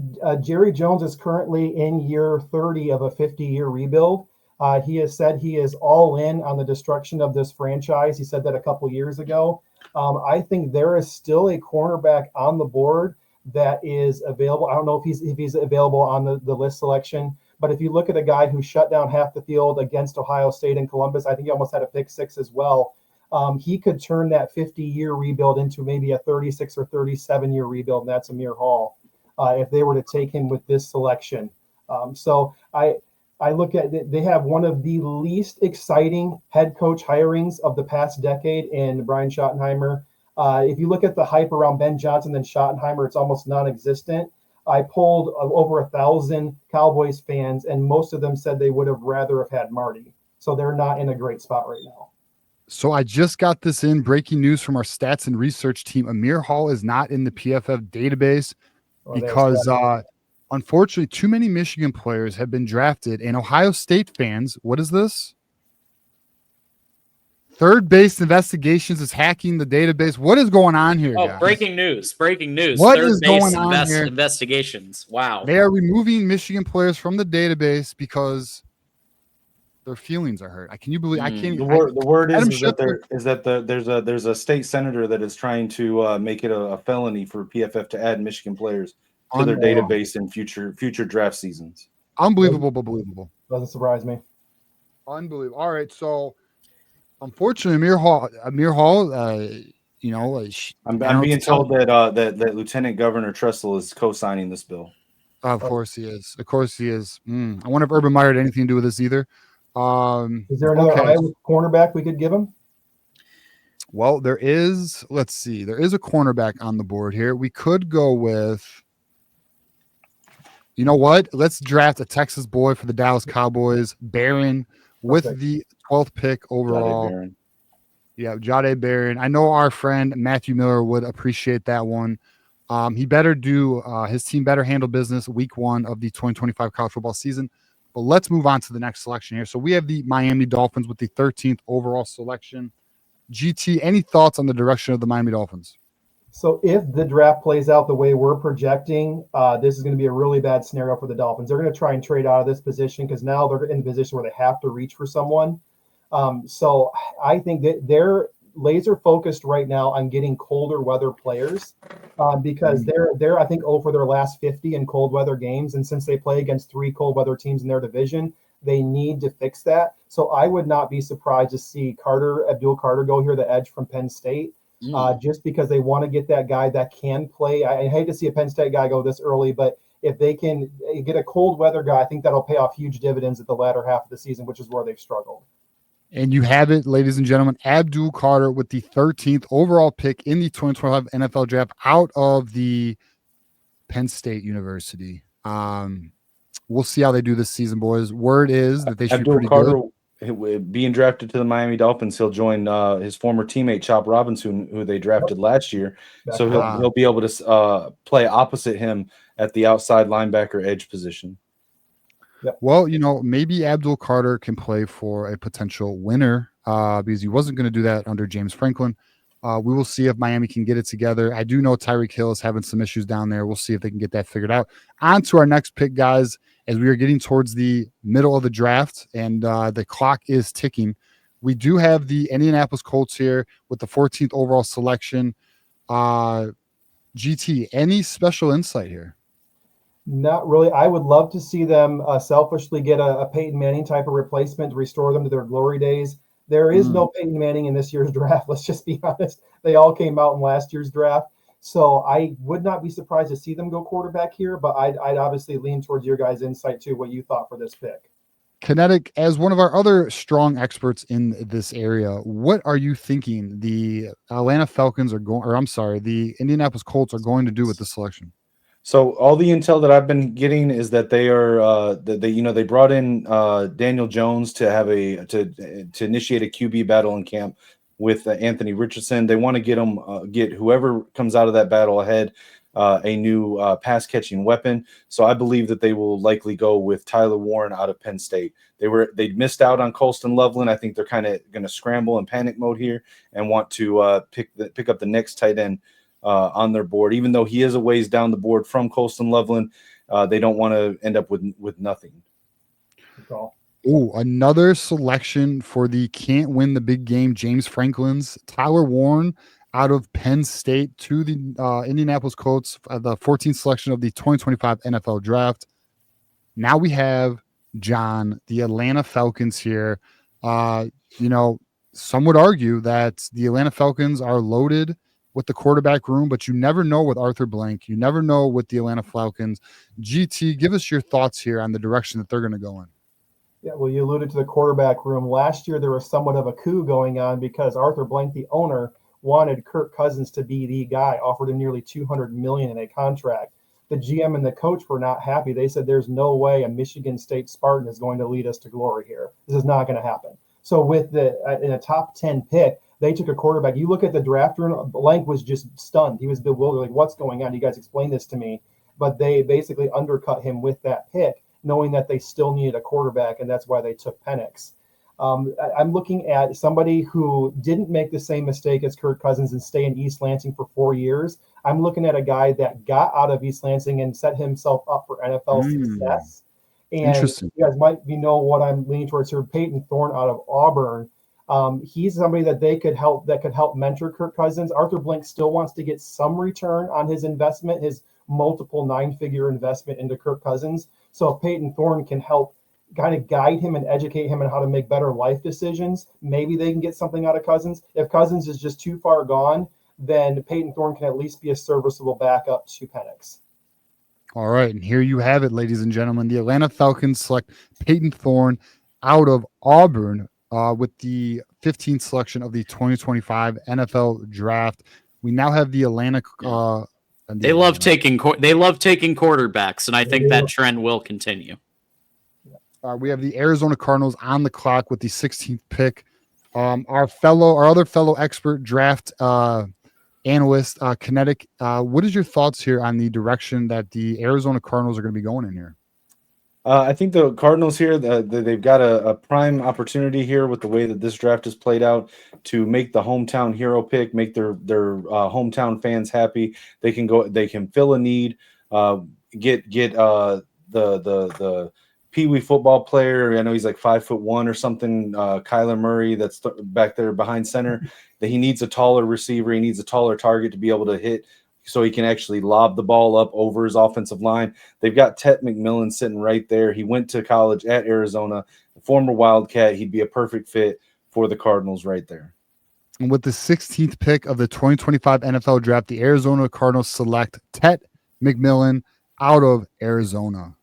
Jerry Jones is currently in year 30 of a 50-year rebuild. He has said he is all in on the destruction of this franchise. He said that a couple years ago. I think there is still a cornerback on the board that is available. I don't know if he's available on the list selection, but if you look at a guy who shut down half the field against Ohio State and Columbus, I think he almost had a pick six as well. He could turn that 50-year rebuild into maybe a 36 or 37-year rebuild, and that's Amir Hall if they were to take him with this selection. So I look at it, they have one of the least exciting head coach hirings of the past decade in Brian Schottenheimer. If you look at the hype around Ben Johnson and Schottenheimer, it's almost non-existent. I polled over 1,000 Cowboys fans, and most of them said they would have rather have had Marty. So they're not in a great spot right now. So I just got this in breaking news from our stats and research team. Amir Hall is not in the PFF database because unfortunately, too many Michigan players have been drafted, and Ohio State fans, what is this? Third Base Investigations is hacking the database. What is going on here, guys? Breaking news. What is going on here? Investigations. Wow. They are removing Michigan players from the database because their feelings are hurt. Can you believe? I can't. The word is that there's a state senator that is trying to make it a felony for PFF to add Michigan players to their database in future draft seasons. Unbelievable, but believable. Doesn't surprise me. Unbelievable. All right, so unfortunately, Amir Hall, I'm being told that Lieutenant Governor Tressel is co-signing this bill. Of course he is. I wonder if Urban Meyer had anything to do with this either. Is there another Iowa cornerback we could give him? Well, there is. Let's see. There is a cornerback on the board here. We could go with. You know what? Let's draft a Texas boy for the Dallas Cowboys, Barron, with the 12th pick overall. Jade Barron. I know our friend Matthew Miller would appreciate that one. He better do his team better handle business week 1 of the 2025 college football season. But let's move on to the next selection here. So we have the Miami Dolphins with the 13th overall selection. GT, any thoughts on the direction of the Miami Dolphins? So if the draft plays out the way we're projecting, this is going to be a really bad scenario for the Dolphins. They're going to try and trade out of this position because now they're in a position where they have to reach for someone. So I think that they're laser focused right now on getting colder weather players because they're I think 0 for their last 50 in cold weather games, and since they play against 3 cold weather teams in their division, they need to fix that. So I would not be surprised to see Abdul Carter go here, the edge from Penn State, just because they want to get that guy that can play. I hate to see a Penn State guy go this early, but if they can get a cold weather guy, I think that'll pay off huge dividends at the latter half of the season, which is where they've struggled. And you have it, ladies and gentlemen, Abdul Carter with the 13th overall pick in the 2025 NFL draft out of the Penn State University. We'll see how they do this season, boys. Word is that they should be pretty Carter, good. Being drafted to the Miami Dolphins, he'll join his former teammate Chop Robinson, who they drafted last year. So he'll be able to play opposite him at the outside linebacker edge position. Yep. Well, maybe Abdul Carter can play for a potential winner because he wasn't going to do that under James Franklin. We will see if Miami can get it together. I do know Tyreek Hill is having some issues down there. We'll see if they can get that figured out. On to our next pick, guys, as we are getting towards the middle of the draft and the clock is ticking. We do have the Indianapolis Colts here with the 14th overall selection. GT, any special insight here? Not really. I would love to see them selfishly get a Peyton Manning type of replacement to restore them to their glory days. There is no Peyton Manning in this year's draft. Let's just be honest. They all came out in last year's draft. So I would not be surprised to see them go quarterback here, but I'd obviously lean towards your guys' insight too, what you thought for this pick. Kinetic, as one of our other strong experts in this area, what are you thinking the the Indianapolis Colts are going to do with this selection? So all the intel that I've been getting is that they are they brought in Daniel Jones to have to initiate a QB battle in camp with Anthony Richardson. They want to get whoever comes out of that battle ahead a new pass catching weapon. So I believe that they will likely go with Tyler Warren out of Penn State. They missed out on Colston Loveland. I think they're kind of going to scramble in panic mode here and want to pick up the next tight end on their board, even though he is a ways down the board from Colston Loveland. They don't want to end up with nothing. Oh, another selection for the can't win the big game James Franklin's Tyler Warren out of Penn State to the Indianapolis Colts, the 14th selection of the 2025 NFL draft. Now we have John, the Atlanta Falcons here. Some would argue that the Atlanta Falcons are loaded with the quarterback room, but you never know with Arthur Blank. You never know with the Atlanta Falcons. GT, give us your thoughts here on the direction that they're going to go in. Yeah, well, you alluded to the quarterback room. Last year, there was somewhat of a coup going on because Arthur Blank, the owner, wanted Kirk Cousins to be the guy, offered him nearly $200 million in a contract. The GM and the coach were not happy. They said, there's no way a Michigan State Spartan is going to lead us to glory here. This is not going to happen. So with in a top 10 pick, they took a quarterback. You look at the draft room, Blank was just stunned. He was bewildered, like, what's going on? You guys explain this to me. But they basically undercut him with that pick, knowing that they still needed a quarterback, and that's why they took Penix. I'm looking at somebody who didn't make the same mistake as Kirk Cousins and stay in East Lansing for 4 years. I'm looking at a guy that got out of East Lansing and set himself up for NFL success. And you guys might know what I'm leaning towards here. Peyton Thorne out of Auburn. He's somebody that could help mentor Kirk Cousins. Arthur Blank still wants to get some return on his investment, his multiple 9-figure investment into Kirk Cousins. So if Peyton Thorne can help kind of guide him and educate him on how to make better life decisions, maybe they can get something out of Cousins. If Cousins is just too far gone, then Peyton Thorne can at least be a serviceable backup to Penix. All right, and here you have it, ladies and gentlemen. The Atlanta Falcons select Peyton Thorne out of Auburn with the 15th selection of the 2025 NFL draft. We now have the Atlanta. They love taking quarterbacks, and I think that trend will continue. We have the Arizona Cardinals on the clock with the 16th pick. Our other fellow expert draft analyst, Kinetic. What is your thoughts here on the direction that the Arizona Cardinals are going to be going in here? I think the Cardinals here, they've got a prime opportunity here with the way that this draft is played out to make the hometown hero pick, make their hometown fans happy. They can fill a need, get the Pee Wee football player. I know he's like 5'1" or something. Kyler Murray, that's back there behind center. That he needs a taller receiver. He needs a taller target to be able to hit, so he can actually lob the ball up over his offensive line. They've got Tet McMillan sitting right there. He went to college at Arizona, a former Wildcat. He'd be a perfect fit for the Cardinals right there. And with the 16th pick of the 2025 NFL Draft, the Arizona Cardinals select Tet McMillan out of Arizona.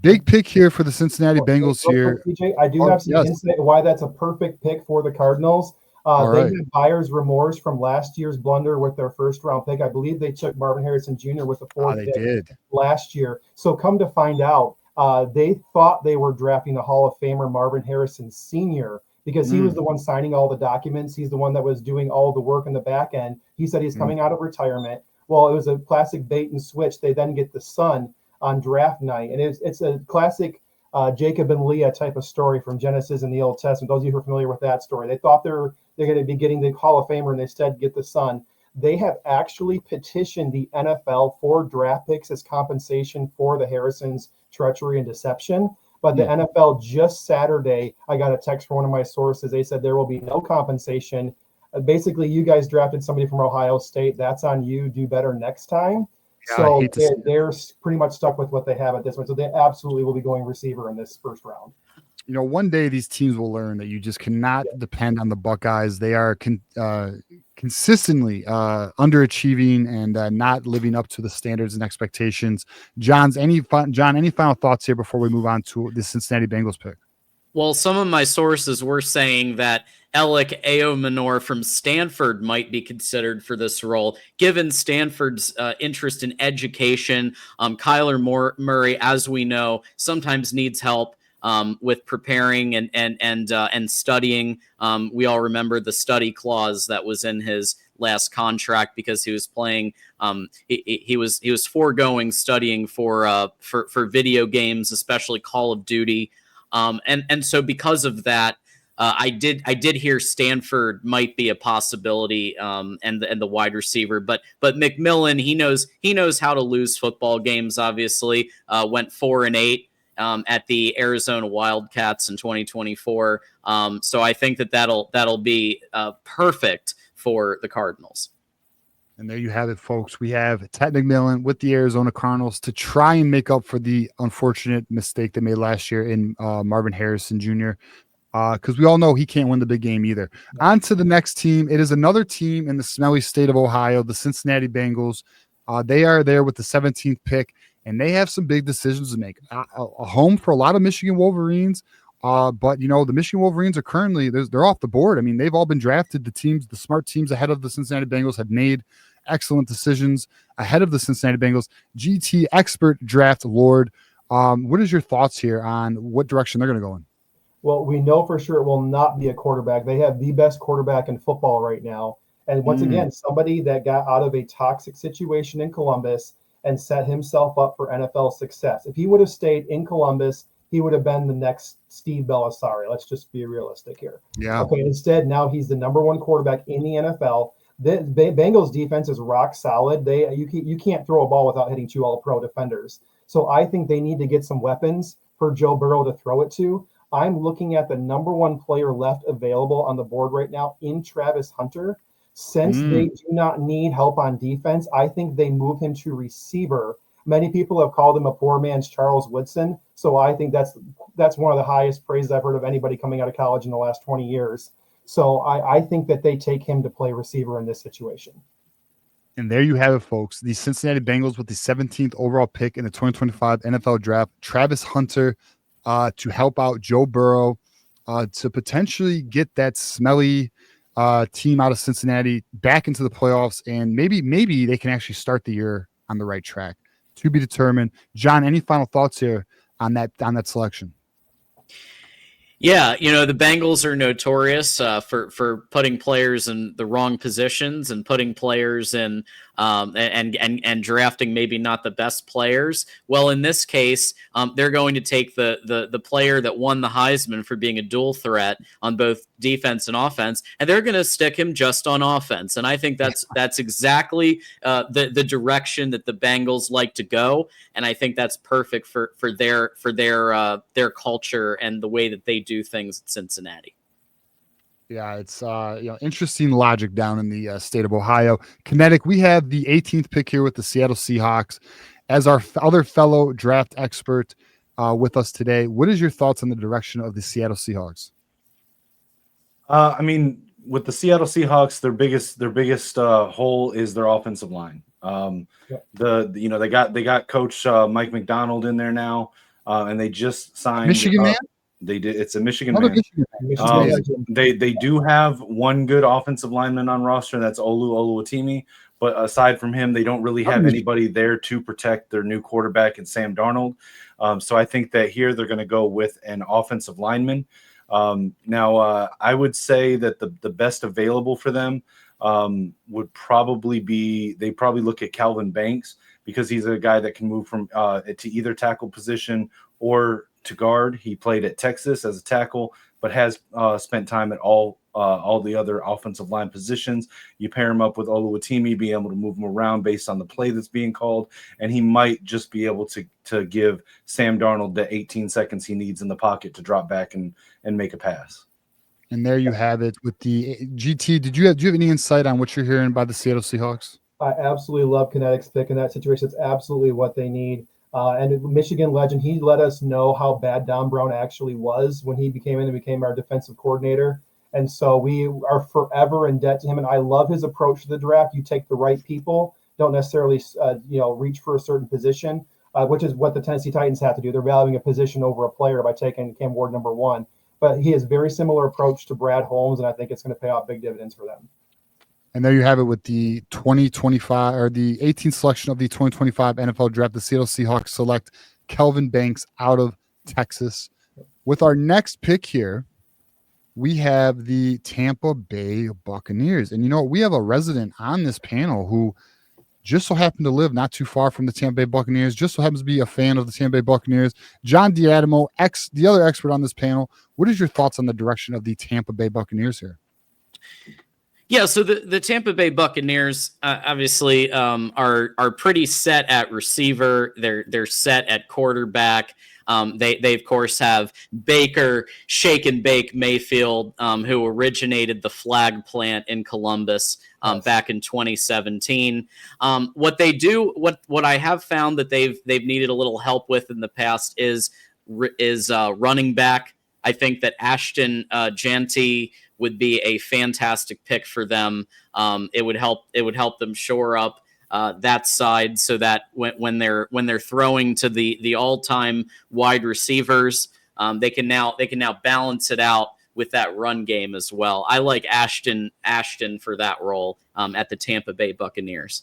Big pick here for the Cincinnati Bengals here. PJ, I do have some insight why that's a perfect pick for the Cardinals. They had buyer's remorse from last year's blunder with their first-round pick. I believe they took Marvin Harrison Jr. with the fourth pick last year. So come to find out, they thought they were drafting the Hall of Famer Marvin Harrison Sr. because he was the one signing all the documents. He's the one that was doing all the work in the back end. He said he's coming out of retirement. Well, it was a classic bait and switch. They then get the son on draft night, and it's a classic Jacob and Leah type of story from Genesis in the Old Testament. Those of you who are familiar with that story, they thought they're going to be getting the Hall of Famer, and instead get the son. They have actually petitioned the NFL for draft picks as compensation for the Harrison's treachery and deception. But the NFL just Saturday, I got a text from one of my sources. They said there will be no compensation. Basically, you guys drafted somebody from Ohio State. That's on you. Do better next time. Yeah, so they're pretty much stuck with what they have at this point. So they absolutely will be going receiver in this first round. You know, one day these teams will learn that you just cannot depend on the Buckeyes. They are consistently underachieving and not living up to the standards and expectations. John, any final thoughts here before we move on to the Cincinnati Bengals pick? Well, some of my sources were saying that Alec Aomanor from Stanford might be considered for this role, given Stanford's interest in education. Kyler Murray, as we know, sometimes needs help with preparing and studying. We all remember the study clause that was in his last contract because he was playing. He was foregoing studying for video games, especially Call of Duty. And so because of that, I did hear Stanford might be a possibility, and the wide receiver, but McMillan, he knows how to lose football games. Obviously, went 4-8 at the Arizona Wildcats in 2024. So I think that'll be perfect for the Cardinals. And there you have it, folks. We have Tet McMillan with the Arizona Cardinals to try and make up for the unfortunate mistake they made last year in Marvin Harrison Jr., because we all know he can't win the big game either. On to the next team. It is another team in the smelly state of Ohio, the Cincinnati Bengals. They are there with the 17th pick, and they have some big decisions to make. A home for a lot of Michigan Wolverines. But, you know, the Michigan Wolverines are currently, they're off the board. I mean, they've all been drafted. The smart teams ahead of the Cincinnati Bengals have made excellent decisions ahead of the Cincinnati Bengals. GT expert draft lord. What is your thoughts here on what direction they're going to go in? Well, we know for sure it will not be a quarterback. They have the best quarterback in football right now. And once again, somebody that got out of a toxic situation in Columbus and set himself up for NFL success. If he would have stayed in Columbus, he would have been the next Steve Belisari. Let's just be realistic here. Yeah. Okay. Instead, now he's the number one quarterback in the NFL. The Bengals defense is rock solid. You can't throw a ball without hitting two All-Pro defenders. So I think they need to get some weapons for Joe Burrow to throw it to. I'm looking at the number one player left available on the board right now in Travis Hunter. Since they do not need help on defense, I think they move him to receiver. Many people have called him a poor man's Charles Woodson. So I think that's one of the highest praises I've heard of anybody coming out of college in the last 20 years. So I think that they take him to play receiver in this situation. And there you have it, folks. The Cincinnati Bengals with the 17th overall pick in the 2025 NFL Draft. Travis Hunter to help out Joe Burrow to potentially get that smelly team out of Cincinnati back into the playoffs. And maybe they can actually start the year on the right track. To be determined. John, any final thoughts here on that selection? Yeah, the Bengals are notorious for putting players in the wrong positions and putting players in and drafting maybe not the best players. Well, in this case, they're going to take the player that won the Heisman for being a dual threat on both defense and offense, and they're going to stick him just on offense. And I think that's exactly the direction that the Bengals like to go, and I think that's perfect for their culture and the way that they do things at Cincinnati. Yeah, it's interesting logic down in the state of Ohio. Kinetic, we have the 18th pick here with the Seattle Seahawks as our other fellow draft expert with us today. What is your thoughts on the direction of the Seattle Seahawks? I mean, with the Seattle Seahawks, their biggest hole is their offensive line. They got Coach Mike McDonald in there now, and they just signed Michigan man. They did. It's a Michigan Another man. Michigan man. They do have one good offensive lineman on roster, and that's Oluwatimi. But aside from him, they don't really have anybody there to protect their new quarterback and Sam Darnold. So I think that here they're going to go with an offensive lineman. Now, I would say that the best available for them would probably be, they probably look at Calvin Banks, because he's a guy that can move from to either tackle position or to guard. He played at Texas as a tackle, but has spent time at all the other offensive line positions. You pair him up with Oluwatimi, be able to move him around based on the play that's being called, and he might just be able to give Sam Darnold the 18 seconds he needs in the pocket to drop back and make a pass. And there you have it with the GT. Do you have any insight on what you're hearing by the Seattle Seahawks? I absolutely love Kinetic's pick in that situation. It's absolutely what they need. And Michigan legend, he let us know how bad Don Brown actually was when he became our defensive coordinator. And so we are forever in debt to him. And I love his approach to the draft. You take the right people, don't necessarily, reach for a certain position, which is what the Tennessee Titans have to do. They're valuing a position over a player by taking Cam Ward number 1. But he has very similar approach to Brad Holmes, and I think it's going to pay off big dividends for them. And there you have it with the 2025 or the 18th selection of the 2025 NFL Draft. The Seattle Seahawks select Kelvin Banks out of Texas. With our next pick here, we have the Tampa Bay Buccaneers. And we have a resident on this panel who just so happened to live not too far from the Tampa Bay Buccaneers, just so happens to be a fan of the Tampa Bay Buccaneers. John D'Adamo, the other expert on this panel. What is your thoughts on the direction of the Tampa Bay Buccaneers here? Yeah, so the Tampa Bay Buccaneers obviously are pretty set at receiver. They're set at quarterback. They of course have Baker, Shake and Bake Mayfield, who originated the flag plant in Columbus back in 2017. What they do, what I have found that they've needed a little help with in the past is running back. I think that Ashton Jeanty would be a fantastic pick for them. It would help them shore up that side so that when they're throwing to the all-time wide receivers, they can now balance it out with that run game as well. I like Ashton for that role at the Tampa Bay Buccaneers.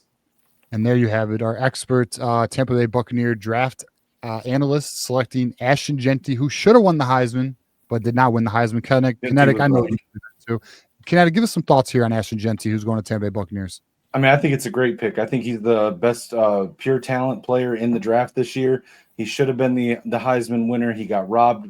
And there you have it. Our expert Tampa Bay Buccaneer draft analyst selecting Ashton Jeanty, who should have won the Heisman, but did not win the Heisman. Kinetic, I know you do that too. Kinetic, give us some thoughts here on Ashton Jeanty, who's going to Tampa Bay Buccaneers. I mean, I think it's a great pick. I think he's the best pure talent player in the draft this year. He should have been the Heisman winner. He got robbed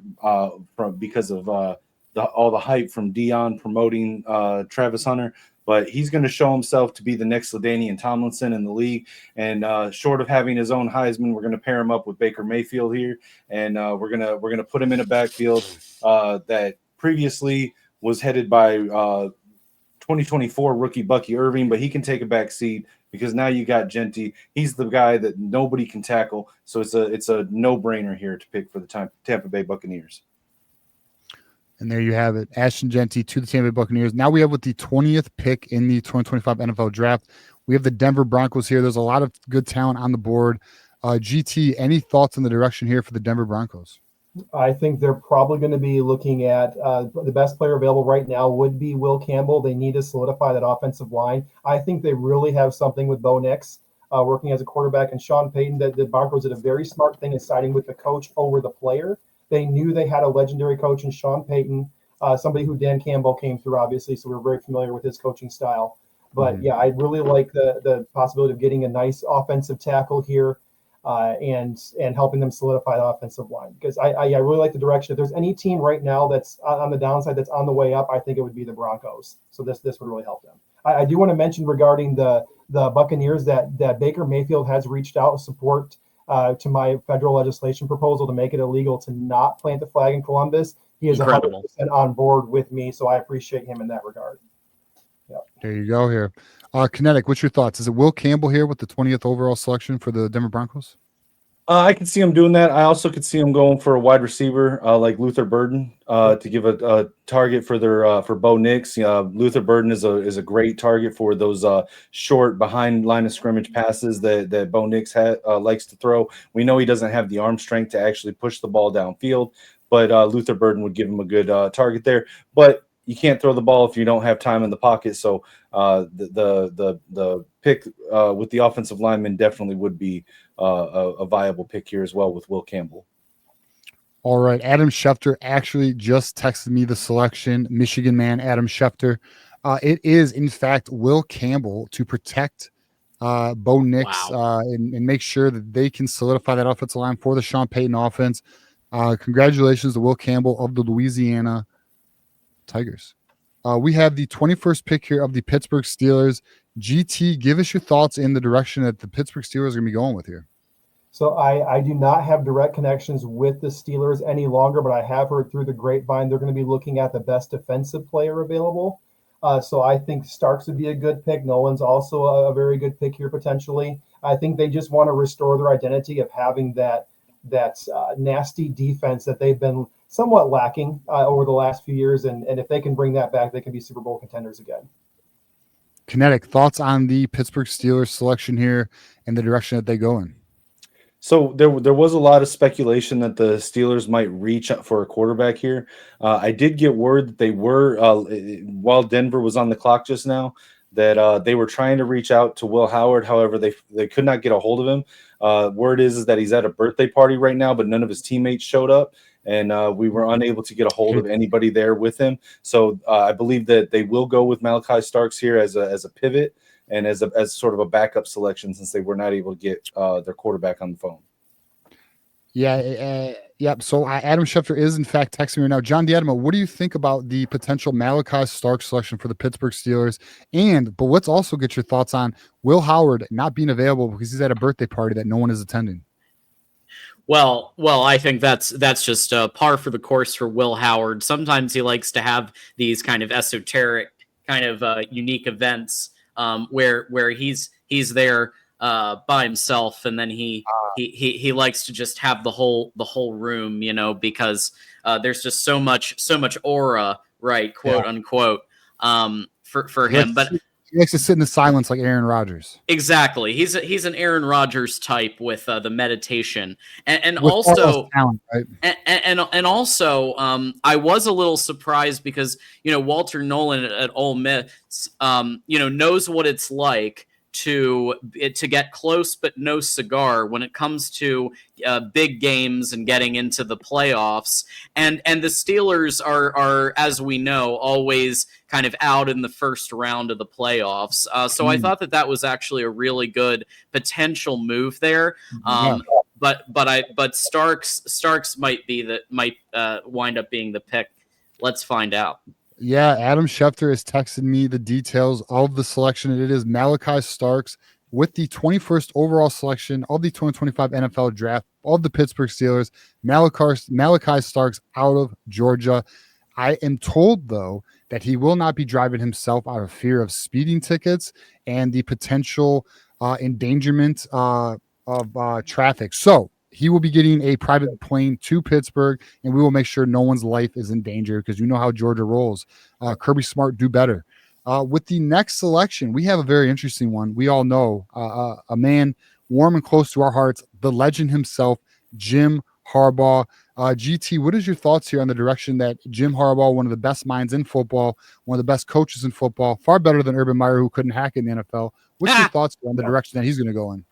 because of all the hype from Dion promoting Travis Hunter. But he's going to show himself to be the next LaDainian Tomlinson in the league. And short of having his own Heisman, we're going to pair him up with Baker Mayfield here, and we're gonna put him in a backfield that previously was headed by 2024 rookie Bucky Irving, but he can take a back seat because now you got Jeanty. He's the guy that nobody can tackle, so it's a no-brainer here to pick for the Tampa Bay Buccaneers. And there you have it, Ashton Jeanty to the Tampa Bay Buccaneers. Now we have with the 20th pick in the 2025 NFL Draft, we have the Denver Broncos here. There's a lot of good talent on the board. GT, any thoughts on the direction here for the Denver Broncos? I think they're probably going to be looking at the best player available right now would be Will Campbell. They need to solidify that offensive line. I think they really have something with Bo Nix working as a quarterback, and Sean Payton. That the Broncos did a very smart thing in siding with the coach over the player. They knew they had a legendary coach in Sean Payton, somebody who Dan Campbell came through, obviously, so we're very familiar with his coaching style. But yeah, I really like the possibility of getting a nice offensive tackle here and helping them solidify the offensive line, because I really like the direction. If there's any team right now that's on the downside that's on the way up, I think it would be the Broncos. So this would really help them. I do want to mention regarding the Buccaneers that Baker Mayfield has reached out in support to my federal legislation proposal to make it illegal to not plant the flag in Columbus. He is 100% on board with me, so I appreciate him in that regard. Yep. There you go here. Kinetic, what's your thoughts? Is it Will Campbell here with the 20th overall selection for the Denver Broncos? I could see him doing that. I also could see him going for a wide receiver like Luther Burden to give a target for their for Bo Nix. Luther Burden is a great target for those short behind line of scrimmage passes that Bo Nix likes to throw. We know he doesn't have the arm strength to actually push the ball downfield, but Luther Burden would give him a good target there. But you can't throw the ball if you don't have time in the pocket. So the pick with the offensive lineman definitely would be a viable pick here as well with Will Campbell. All right. Adam Schefter actually just texted me the selection. Michigan man, Adam Schefter. It is, in fact, Will Campbell to protect Bo Nix and make sure that they can solidify that offensive line for the Sean Payton offense. Congratulations to Will Campbell of the Louisiana Tigers. We have the 21st pick here of the Pittsburgh Steelers. GT, give us your thoughts in the direction that the Pittsburgh Steelers are going to be going with here. So I do not have direct connections with the Steelers any longer, but I have heard through the grapevine they're going to be looking at the best defensive player available. So I think Starks would be a good pick. Nolan's also a very good pick here potentially. I think they just want to restore their identity of having that nasty defense that they've been somewhat lacking over the last few years. And if they can bring that back, they can be Super Bowl contenders again. Kinetic, thoughts on the Pittsburgh Steelers selection here and the direction that they go in? So there was a lot of speculation that the Steelers might reach for a quarterback here. I did get word that they were, while Denver was on the clock just now, that they were trying to reach out to Will Howard. However, they could not get a hold of him. Word is that he's at a birthday party right now, but none of his teammates showed up, and we were unable to get a hold of anybody there with him. So I believe that they will go with Malachi Starks here as a pivot and as sort of a backup selection, since they were not able to get their quarterback on the phone. Yeah, yep. So Adam Schefter is in fact texting me right now. John Diadamo, what do you think about the potential Malachi Starks selection for the Pittsburgh Steelers? But let's also get your thoughts on Will Howard not being available because he's at a birthday party that no one is attending. Well, I think that's just par for the course for Will Howard. Sometimes he likes to have these kind of esoteric, kind of unique events where he's there by himself, and then he likes to just have the whole room, because there's just so much aura, right, quote unquote, for him. But he likes to sit in the silence like Aaron Rodgers. Exactly, he's an Aaron Rodgers type with the meditation, and with also talent, right? and also I was a little surprised because Walter Nolan at Ole Miss knows what it's like to get close but no cigar when it comes to big games and getting into the playoffs, and the Steelers are, as we know, always kind of out in the first round of the playoffs. So I thought that was actually a really good potential move there. But Starks might wind up being the pick. Let's find out. Yeah, Adam Schefter has texted me the details of the selection. It is Malachi Starks with the 21st overall selection of the 2025 NFL Draft of the Pittsburgh Steelers. Malachi Starks out of Georgia. I am told, though, that he will not be driving himself out of fear of speeding tickets and the potential endangerment of traffic. So he will be getting a private plane to Pittsburgh, and we will make sure no one's life is in danger because you know how Georgia rolls. Kirby Smart, do better. With the next selection, we have a very interesting one. We all know a man warm and close to our hearts, the legend himself, Jim Harbaugh. GT, what is your thoughts here on the direction that Jim Harbaugh, one of the best minds in football, one of the best coaches in football, far better than Urban Meyer, who couldn't hack in the NFL. What's your thoughts on the direction that he's going to go in?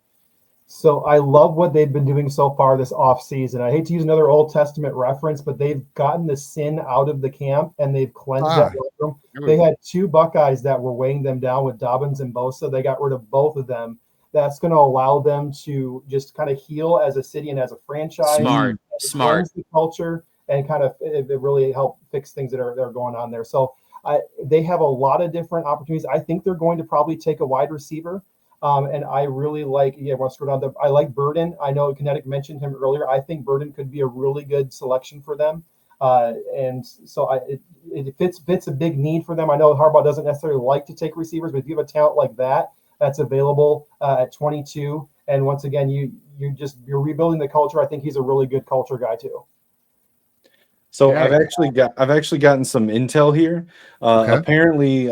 So I love what they've been doing so far this offseason. I hate to use another Old Testament reference, but they've gotten the sin out of the camp and they've cleansed that room. They had 2 Buckeyes that were weighing them down with Dobbins and Bosa. They got rid of both of them. That's going to allow them to just kind of heal as a city and as a franchise. Smart. Cleanse the culture and kind of it really help fix things that are going on there. So they have a lot of different opportunities. I think they're going to probably take a wide receiver. And I really like, I like Burden. I know Kinetic mentioned him earlier. I think Burden could be a really good selection for them. And so it fits a big need for them. I know Harbaugh doesn't necessarily like to take receivers, but if you have a talent like that, that's available at 22. And once again, you're rebuilding the culture. I think he's a really good culture guy too. So yeah. I've actually gotten some intel here. Apparently,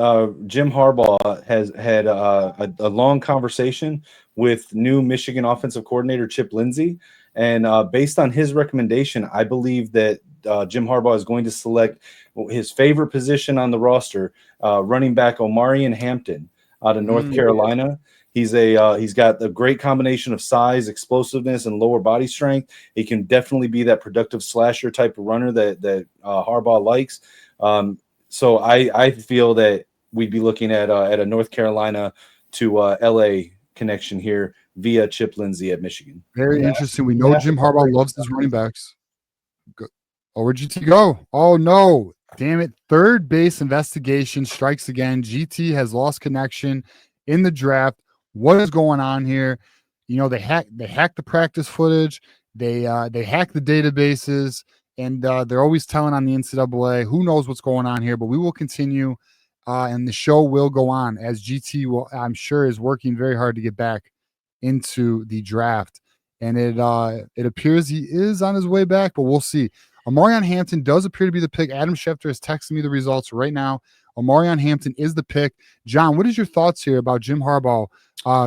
Jim Harbaugh has had a long conversation with new Michigan offensive coordinator Chip Lindsey, and based on his recommendation, I believe that Jim Harbaugh is going to select his favorite position on the roster, running back Omarion Hampton out of North Carolina. He's got a great combination of size, explosiveness, and lower body strength. He can definitely be that productive slasher type of runner that Harbaugh likes. So I feel that we'd be looking at a North Carolina to LA connection here via Chip Lindsey at Michigan. Very interesting. We know Jim Harbaugh loves his running backs. Oh, where'd GT go? Oh no, damn it! Third base investigation strikes again. GT has lost connection in the draft. What is going on here? You know, they hack the practice footage. They hack the databases, and they're always telling on the NCAA. Who knows what's going on here? But we will continue, and the show will go on as GT will, I'm sure, is working very hard to get back into the draft. And it appears he is on his way back, but we'll see. Omarion Hampton does appear to be the pick. Adam Schefter is texting me the results right now. Omarion Hampton is the pick. John, what is your thoughts here about Jim Harbaugh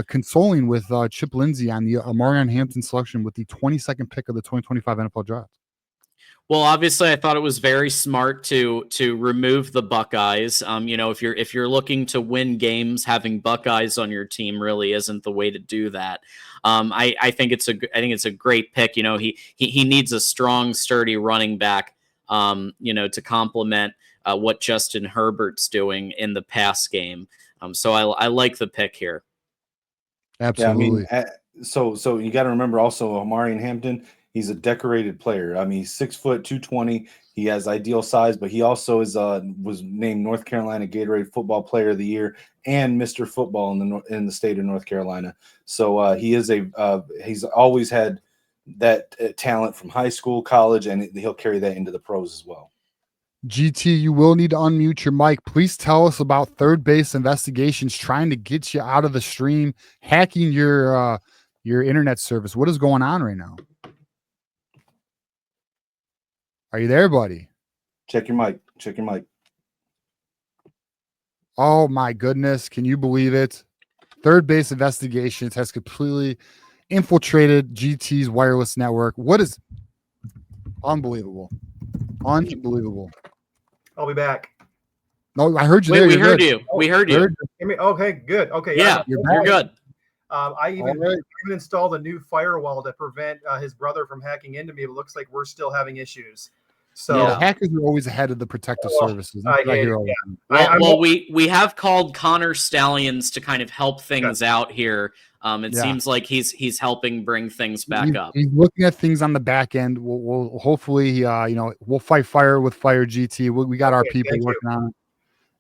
consoling with Chip Lindsey on the Omarion Hampton selection with the 22nd pick of the 2025 NFL draft? Well, obviously, I thought it was very smart to remove the Buckeyes. You know, if you're looking to win games, having Buckeyes on your team really isn't the way to do that. I think it's a great pick. You know, he needs a strong, sturdy running back. You know, to complement what Justin Herbert's doing in the pass game. So I like the pick here. Absolutely. Yeah, I mean, so you got to remember also Omarion Hampton. He's a decorated player. I mean, he's 6 foot 220. He has ideal size, but he also was named North Carolina Gatorade Football Player of the Year and Mr. Football in the state of North Carolina. So he's always had that talent from high school, college, and he'll carry that into the pros as well. GT, you will need to unmute your mic. Please tell us about third base investigations trying to get you out of the stream, hacking your internet service. What is going on right now? Are you there, buddy? Check your mic. Oh my goodness. Can you believe it? Third base investigations has completely infiltrated GT's wireless network. What is unbelievable? Unbelievable. I'll be back. No, I heard you. We heard you. We heard you. Okay, good. Okay, yeah, you're good. I even installed a new firewall to prevent his brother from hacking into me. It looks like we're still having issues. So yeah, hackers are always ahead of the protective services. We have called Connor Stallions to kind of help things out here. It seems like he's helping bring things back up. He's looking at things on the back end. We'll hopefully we'll fight fire with Fire GT. We got our people working on it.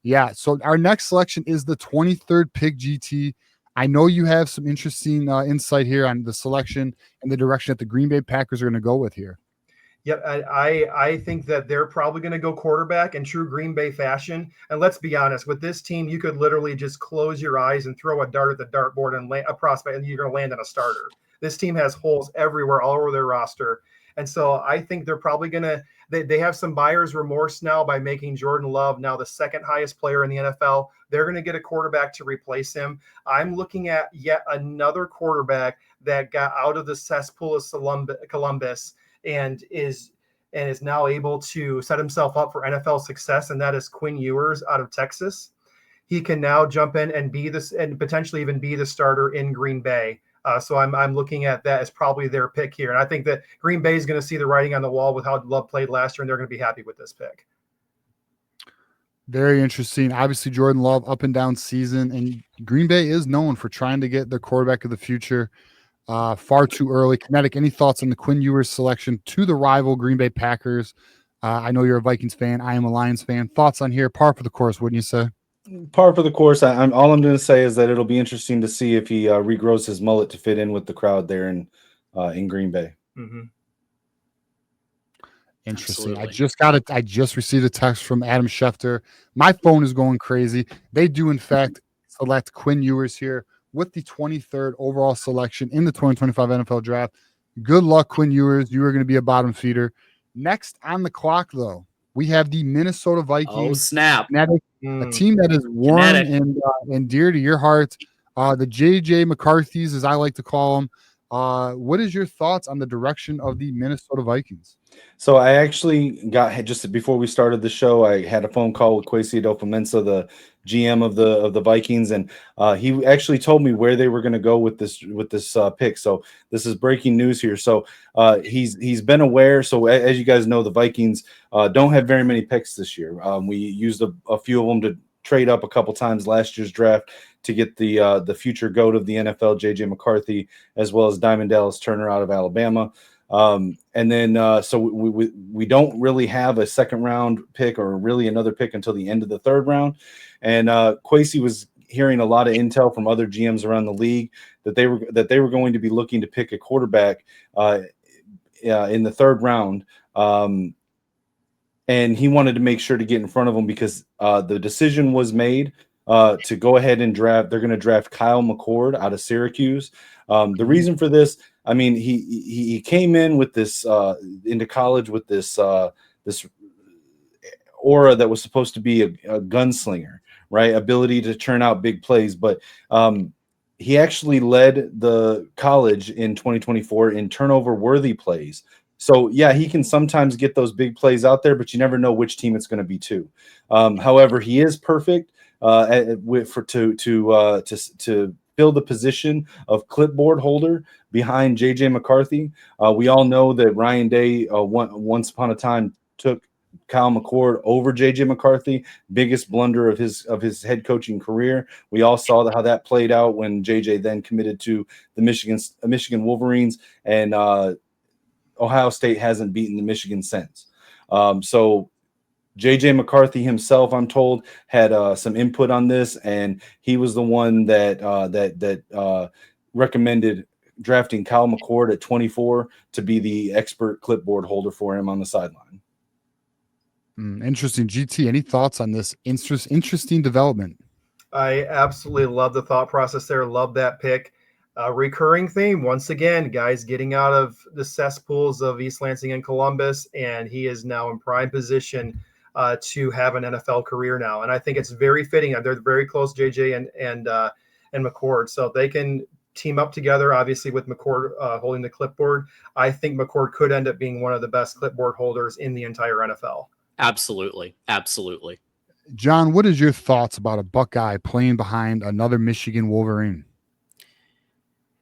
Yeah. So our next selection is the 23rd pick GT. I know you have some interesting insight here on the selection and the direction that the Green Bay Packers are going to go with here. Yep, I think that they're probably going to go quarterback in true Green Bay fashion. And let's be honest, with this team, you could literally just close your eyes and throw a dart at the dartboard and land a prospect, and you're going to land on a starter. This team has holes everywhere, all over their roster. And so I think they're probably going to they have some buyer's remorse now by making Jordan Love now the second highest player in the NFL. They're going to get a quarterback to replace him. I'm looking at yet another quarterback that got out of the cesspool of Columbus and is now able to set himself up for NFL success, and that is Quinn Ewers out of Texas. He can now jump in and be this, and potentially even be the starter in Green Bay. So I'm looking at that as probably their pick here. And I think that Green Bay is going to see the writing on the wall with how Love played last year, and they're going to be happy with this pick. Very interesting. Obviously, Jordan Love up and down season, and Green Bay is known for trying to get their quarterback of the future far too early. Kinetic, any thoughts on the Quinn Ewers selection to the rival Green Bay Packers? I know you're a Vikings fan. I am a Lions fan. Thoughts on here? Par for the course, wouldn't you say? Par for the course. All I'm going to say is that it'll be interesting to see if he regrows his mullet to fit in with the crowd there in Green Bay. Mm-hmm. Interesting. Absolutely. I just received a text from Adam Schefter. My phone is going crazy. They do, in fact, select Quinn Ewers here with the 23rd overall selection in the 2025 NFL Draft. Good luck, Quinn Ewers. You are going to be a bottom feeder. Next on the clock, though, we have the Minnesota Vikings. Oh, snap. A team that is warm and dear to your heart. The JJ McCarthys, as I like to call them. What is your thoughts on the direction of the Minnesota Vikings? So I actually just before we started the show, I had a phone call with Kwesi Adofo-Mensah, the GM of the Vikings, and he actually told me where they were going to go with this pick. So this is breaking news here. So he's been aware. So as you guys know, the Vikings don't have very many picks this year. We used a few of them to trade up a couple times last year's draft to get the future GOAT of the NFL, JJ McCarthy, as well as Diamond Dallas Turner out of Alabama. And then so we don't really have a second round pick or really another pick until the end of the third round. And Kwesi was hearing a lot of intel from other GMs around the league that they were going to be looking to pick a quarterback in the third round. And he wanted to make sure to get in front of them because the decision was made to go ahead and draft. They're going to draft Kyle McCord out of Syracuse. The reason for this, I mean, he came in with this into college with this this aura that was supposed to be a gunslinger, right? Ability to turn out big plays, but he actually led the college in 2024 in turnover-worthy plays. So yeah, he can sometimes get those big plays out there, but you never know which team it's going to be to. However, he is perfect to fill the position of clipboard holder behind JJ McCarthy. We all know that Ryan Day once upon a time took Kyle McCord over JJ McCarthy, biggest blunder of his head coaching career. We all saw how that played out when JJ then committed to the Michigan Wolverines, and Ohio State hasn't beaten the Michigan since. So JJ McCarthy himself, I'm told, had some input on this, and he was the one that recommended drafting Kyle McCord at 24 to be the expert clipboard holder for him on the sideline. Interesting. GT, any thoughts on this interesting development? I absolutely love the thought process there. Love that pick. Recurring theme, once again, guys getting out of the cesspools of East Lansing and Columbus, and he is now in prime position to have an NFL career now. And I think it's very fitting. They're very close, JJ and McCord, so they can team up together, obviously, with McCord holding the clipboard. I think McCord could end up being one of the best clipboard holders in the entire NFL. Absolutely. Absolutely. John, what is your thoughts about a Buckeye playing behind another Michigan Wolverine?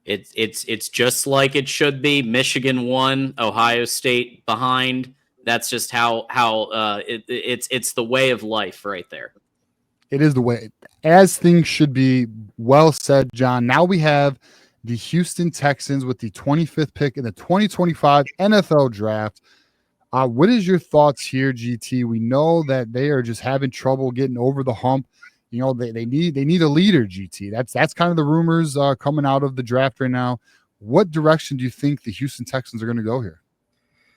It's just like it should be. Michigan won, Ohio State behind. That's just how it's the way of life right there. It is the way, as things should be. Well said, John. Now we have the Houston Texans with the 25th pick in the 2025 NFL Draft. What is your thoughts here, GT? We know that they are just having trouble getting over the hump. You know, they need a leader, GT. That's kind of the rumors coming out of the draft right now. What direction do you think the Houston Texans are going to go here?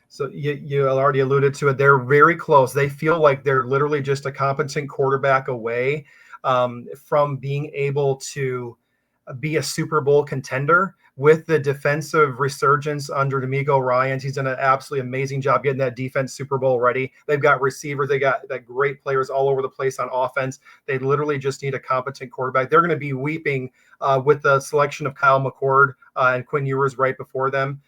So you already alluded to it. They're very close. They feel like they're literally just a competent quarterback away from being able to be a Super Bowl contender. With the defensive resurgence under D'Amico Ryans, he's done an absolutely amazing job getting that defense Super Bowl ready. They've got receivers. They got great players all over the place on offense. They literally just need a competent quarterback. They're going to be weeping with the selection of Kyle McCord and Quinn Ewers right before them.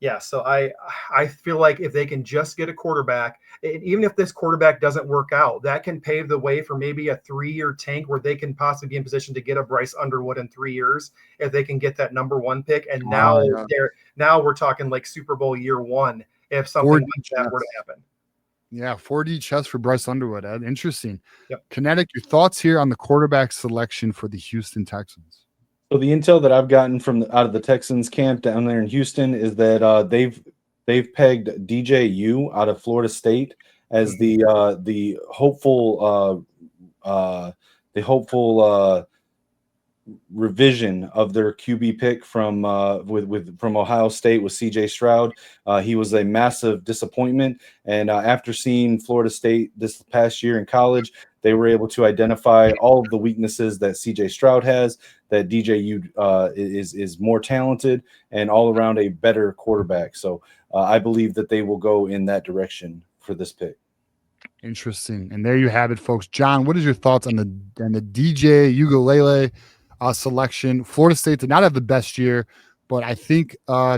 Yeah, so I feel like if they can just get a quarterback, even if this quarterback doesn't work out, that can pave the way for maybe a 3-year tank where they can possibly be in position to get a Bryce Underwood in 3 years if they can get that number 1 pick. And now we're talking like Super Bowl year 1 if something like that were to happen. Yeah, 4D chess for Bryce Underwood. Interesting. Yep. Kinetic, your thoughts here on the quarterback selection for the Houston Texans? So the intel that I've gotten out of the Texans camp down there in Houston is that they've pegged DJU out of Florida State as the hopeful revision of their QB pick from Ohio State with CJ Stroud. He was a massive disappointment, and after seeing Florida State this past year in college, they were able to identify all of the weaknesses that CJ Stroud has, that DJU is more talented and all around a better quarterback. So I believe that they will go in that direction for this pick. Interesting. And there you have it, folks. John, what is your thoughts on the DJ Ugalele selection? Florida State did not have the best year, but I think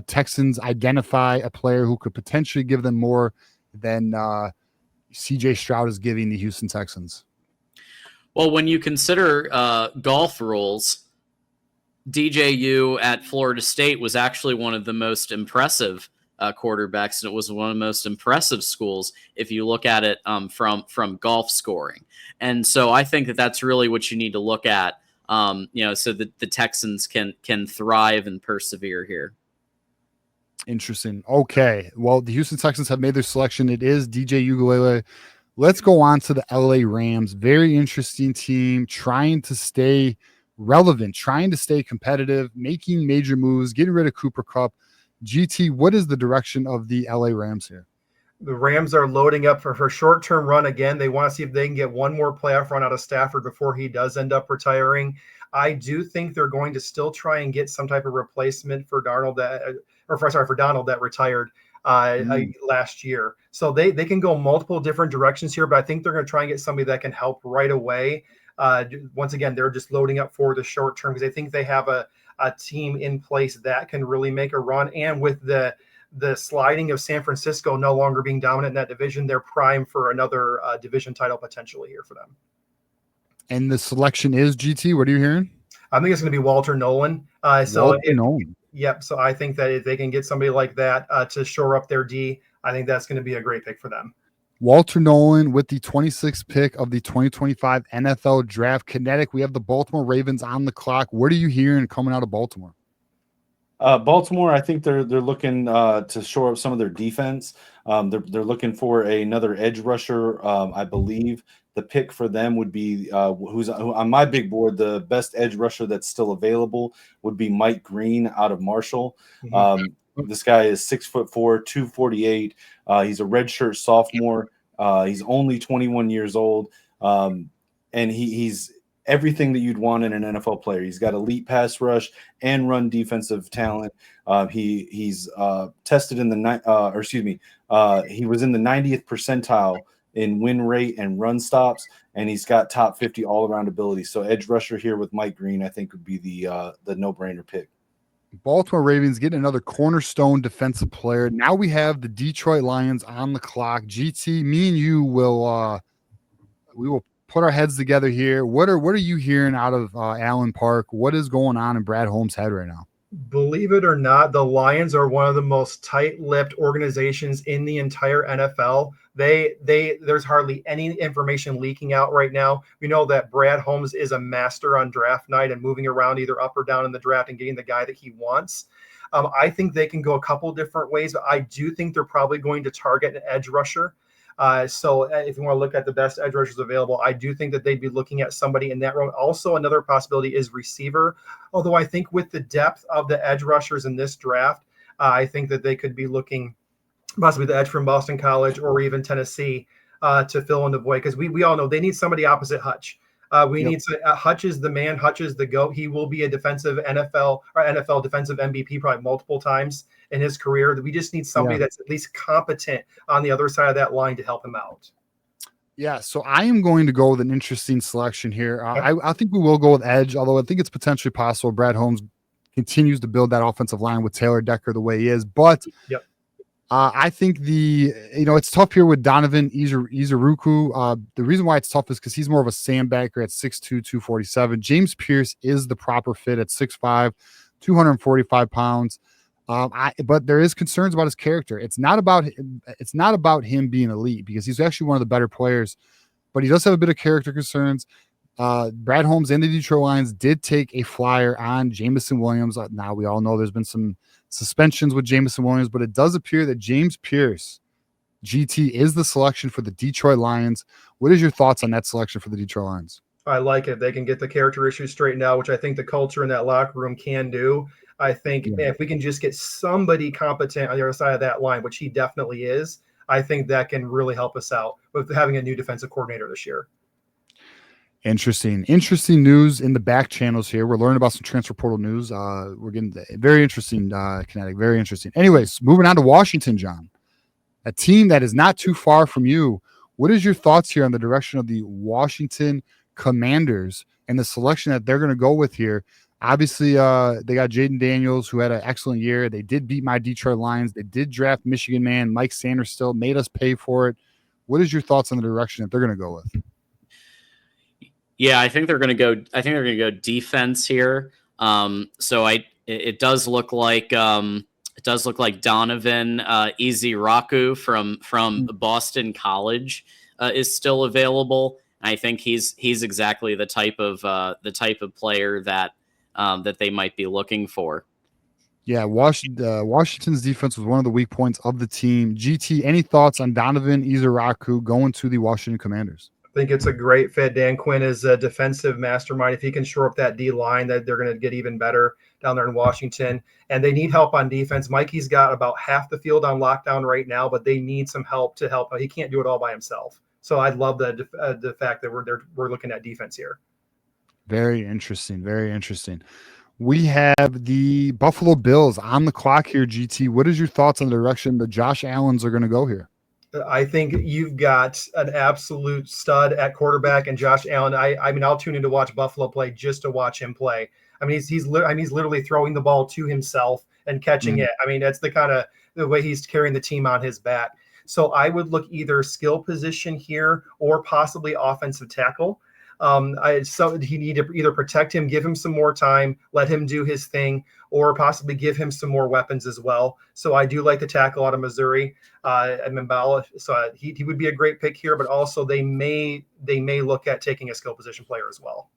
Texans identify a player who could potentially give them more than CJ Stroud is giving the Houston Texans. Well, when you consider golf rules, DJU at Florida State was actually one of the most impressive quarterbacks, and it was one of the most impressive schools if you look at it from golf scoring. And so I think that that's really what you need to look at, so that the Texans can thrive and persevere here. Interesting. Okay. Well, the Houston Texans have made their selection. It is DJ Ugalele. Let's go on to the LA Rams. Very interesting team, trying to stay relevant, trying to stay competitive, making major moves, getting rid of Cooper Kupp. GT, what is the direction of the LA Rams here? The Rams are loading up for a short-term run again. They want to see if they can get one more playoff run out of Stafford before he does end up retiring. I do think they're going to still try and get some type of replacement for Donald that retired last year. So they can go multiple different directions here, but I think they're going to try and get somebody that can help right away. Once again, they're just loading up for the short term because they think they have a team in place that can really make a run. And with the sliding of San Francisco no longer being dominant in that division, they're primed for another division title potentially here for them. And the selection is GT. What are you hearing? I think it's going to be Walter Nolan. Nolan. Yep. So I think that if they can get somebody like that to shore up their D, I think that's going to be a great pick for them. Walter Nolan with the 26th pick of the 2025 NFL Draft. Kinetic, we have the Baltimore Ravens on the clock. What are you hearing coming out of Baltimore? Baltimore, I think they're looking to shore up some of their defense. They're looking for another edge rusher. I believe the pick for them would be who's on my big board. The best edge rusher that's still available would be Mike Green out of Marshall. Mm-hmm. This guy is 6'4", 248. He's a redshirt sophomore. He's only 21 years old, and he's everything that you'd want in an NFL player. He's got elite pass rush and run defensive talent. He's tested in the he was in the 90th percentile in win rate and run stops, and he's got top 50 all around ability. So edge rusher here with Mike Green, I think would be the no-brainer pick. Baltimore Ravens get another cornerstone defensive player. Now we have the Detroit Lions on the clock. GT, me and you will we will put our heads together here. What are you hearing out of Allen Park? What is going on in Brad Holmes' head right now? Believe it or not, the Lions are one of the most tight-lipped organizations in the entire NFL. There's hardly any information leaking out right now. We know that Brad Holmes is a master on draft night and moving around either up or down in the draft and getting the guy that he wants. I think they can go a couple different ways, but I do think they're probably going to target an edge rusher. So if you want to look at the best edge rushers available, I do think that they'd be looking at somebody in that role. Also, another possibility is receiver. Although I think with the depth of the edge rushers in this draft, I think that they could be looking possibly the edge from Boston College or even Tennessee to fill in the void. Because we all know they need somebody opposite Hutch. Need Hutch is the man. Hutch is the GOAT. He will be a defensive NFL defensive MVP probably multiple times in his career. We just need somebody that's at least competent on the other side of that line to help him out. Yeah, so I am going to go with an interesting selection here. I think we will go with edge, although I think it's potentially possible Brad Holmes continues to build that offensive line with Taylor Decker the way he is. But I think it's tough here with Donovan Izuruku. The reason why it's tough is because he's more of a sandbagger at 6'2", 247. James Pierce is the proper fit at 6'5", 245 pounds. But there is concerns about his character. It's not about him being elite, because he's actually one of the better players, but he does have a bit of character concerns. Brad Holmes and the Detroit Lions did take a flyer on Jamison Williams. Now we all know there's been some suspensions with Jamison Williams, but it does appear that James Pierce, GT, is the selection for the Detroit Lions. What is your thoughts on that selection for the Detroit Lions? I like it. They can get the character issues straightened out, which I think the culture in that locker room can do. I think if we can just get somebody competent on the other side of that line, which he definitely is, I think that can really help us out with having a new defensive coordinator this year. Interesting news in the back channels here. We're learning about some transfer portal news. We're getting very interesting, Kinetic, very interesting. Anyways, moving on to Washington, John, a team that is not too far from you. What is your thoughts here on the direction of the Washington Commanders and the selection that they're going to go with here? Obviously, they got Jaden Daniels, who had an excellent year. They did beat my Detroit Lions. They did draft Michigan man Mike Sanders, still made us pay for it. What is your thoughts on the direction that they're going to go with? Yeah, I think they're going to go. I think they're going to go defense here. It does look like Donovan Iziraku from Boston College is still available. I think he's exactly the type of player that they might be looking for. Yeah, Washington's defense was one of the weak points of the team. GT, any thoughts on Donovan Iziraku going to the Washington Commanders? I think it's a great fit. Dan Quinn is a defensive mastermind. If he can shore up that D line, that they're going to get even better down there in Washington. And they need help on defense. Mikey's got about half the field on lockdown right now, but they need some help to help. He can't do it all by himself. So I love the fact that we're looking at defense here. Very interesting. Very interesting. We have the Buffalo Bills on the clock here, GT. What is your thoughts on the direction the Josh Allens are going to go here? I think you've got an absolute stud at quarterback, and Josh Allen. I mean, I'll tune in to watch Buffalo play just to watch him play. I mean, he's literally throwing the ball to himself and catching it. I mean, that's the way he's carrying the team on his back. So I would look either skill position here or possibly offensive tackle. He need to either protect him, give him some more time, let him do his thing, or possibly give him some more weapons as well. So I do like the tackle out of Missouri, Mbala. So he would be a great pick here, but also they may look at taking a skill position player as well.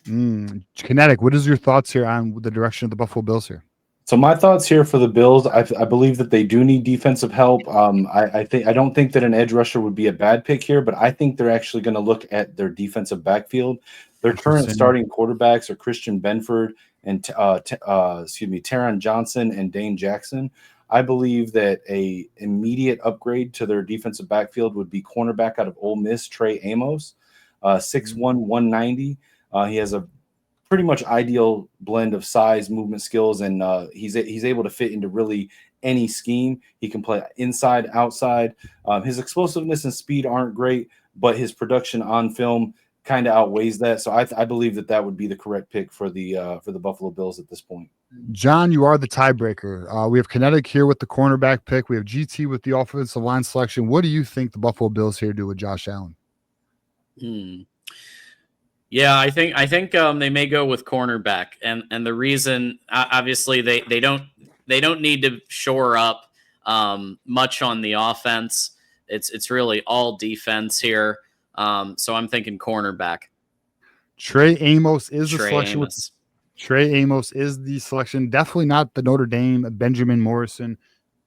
Kinetic, what is your thoughts here on the direction of the Buffalo Bills here? So my thoughts here for the Bills, I believe that they do need defensive help. I don't think that an edge rusher would be a bad pick here, but I think they're actually going to look at their defensive backfield. Their current starting quarterbacks are Christian Benford and Taron Johnson and Dane Jackson. I believe that a immediate upgrade to their defensive backfield would be cornerback out of Ole Miss, Trey Amos, 6'1", 190. He has a pretty much ideal blend of size, movement skills, and he's able to fit into really any scheme. He can play inside, outside. His explosiveness and speed aren't great, but his production on film kind of outweighs that. So I believe that would be the correct pick for the Buffalo Bills at this point. John, you are the tiebreaker. We have Kinetic here with the cornerback pick. We have GT with the offensive line selection. What do you think the Buffalo Bills here do with Josh Allen? Yeah, I think they may go with cornerback, and the reason, obviously, they don't need to shore up much on the offense. It's really all defense here. So I'm thinking cornerback. Trey Amos is the selection. Trey Amos is the selection. Definitely not the Notre Dame Benjamin Morrison.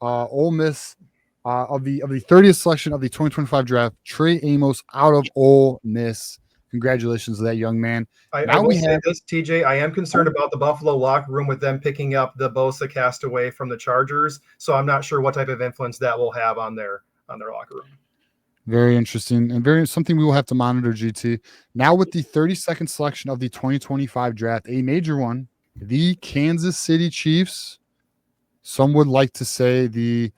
Ole Miss of the 30th selection of the 2025 draft. Trey Amos out of Ole Miss. Congratulations to that young man. I will say this, TJ. I am concerned about the Buffalo locker room with them picking up the Bosa castaway from the Chargers. So I'm not sure what type of influence that will have on their locker room. Very interesting and something we will have to monitor, GT. Now with the 32nd selection of the 2025 draft, a major one, the Kansas City Chiefs. Some would like to say the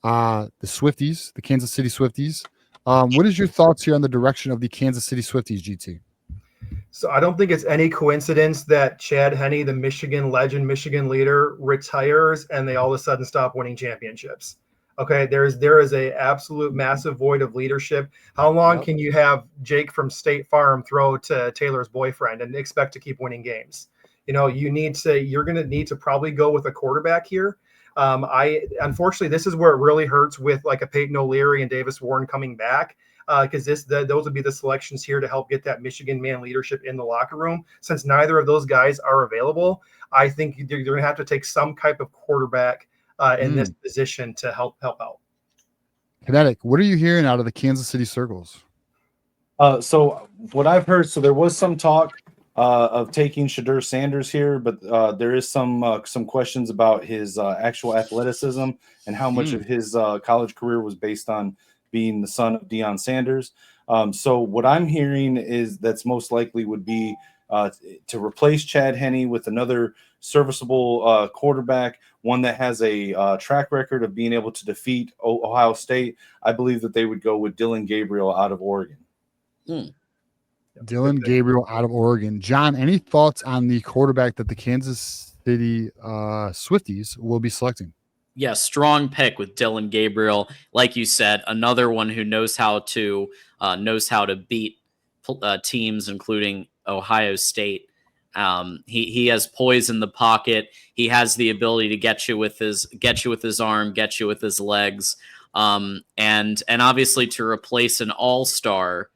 Swifties, the Kansas City Swifties. What is your thoughts here on the direction of the Kansas City Swifties, GT? So I don't think it's any coincidence that Chad Henne, the Michigan legend, Michigan leader, retires and they all of a sudden stop winning championships. Okay, there is a absolute massive void of leadership. How long can you have Jake from State Farm throw to Taylor's boyfriend and expect to keep winning games? You're going to need to probably go with a quarterback here. Unfortunately, this is where it really hurts with like a Peyton O'Leary and Davis Warren coming back. Because those would be the selections here to help get that Michigan man leadership in the locker room. Since neither of those guys are available, I think you're going to have to take some type of quarterback in this position to help out. Kinetic, what are you hearing out of the Kansas City circles? So what I've heard, so there was some talk of taking Shadur Sanders here, but there is some questions about his actual athleticism and how much of his college career was based on being the son of Deion Sanders. So what I'm hearing is that's most likely would be to replace Chad Henne with another serviceable quarterback, one that has a track record of being able to defeat Ohio State. I believe that they would go with Dillon Gabriel out of Oregon. Dillon Gabriel out of Oregon. John, any thoughts on the quarterback that the Kansas City Swifties will be selecting? Yeah, strong pick with Dillon Gabriel. Like you said, another one who knows how to beat teams, including Ohio State. He has poise in the pocket. He has the ability to get you with his arm, get you with his legs, and obviously to replace an all-star,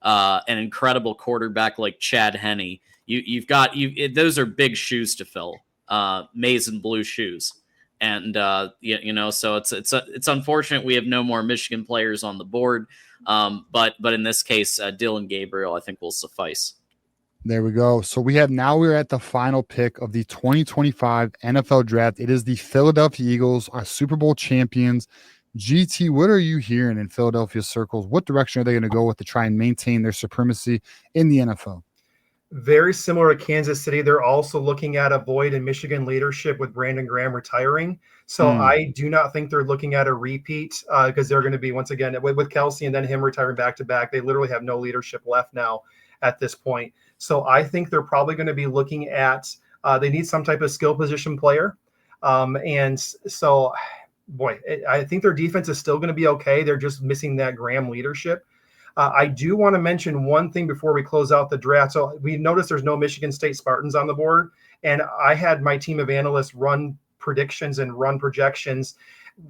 an incredible quarterback like Chad Henne. Those are big shoes to fill. Maize and blue shoes. And so it's unfortunate we have no more Michigan players on the board, but in this case, Dillon Gabriel I think will suffice. There we go. So we're at the final pick of the 2025 NFL Draft. It is the Philadelphia Eagles, our Super Bowl champions. GT, what are you hearing in Philadelphia circles? What direction are they going to go with to try and maintain their supremacy in the NFL? Very similar to Kansas City. They're also looking at a void in Michigan leadership with Brandon Graham retiring. So I do not think they're looking at a repeat because they're going to be, once again, with Kelsey and then him retiring back-to-back, they literally have no leadership left now at this point. So I think they're probably going to be looking at they need some type of skill position player. And so, I think their defense is still going to be okay. They're just missing that Graham leadership. I do want to mention one thing before we close out the draft. So we noticed there's no Michigan State Spartans on the board. And I had my team of analysts run predictions and run projections.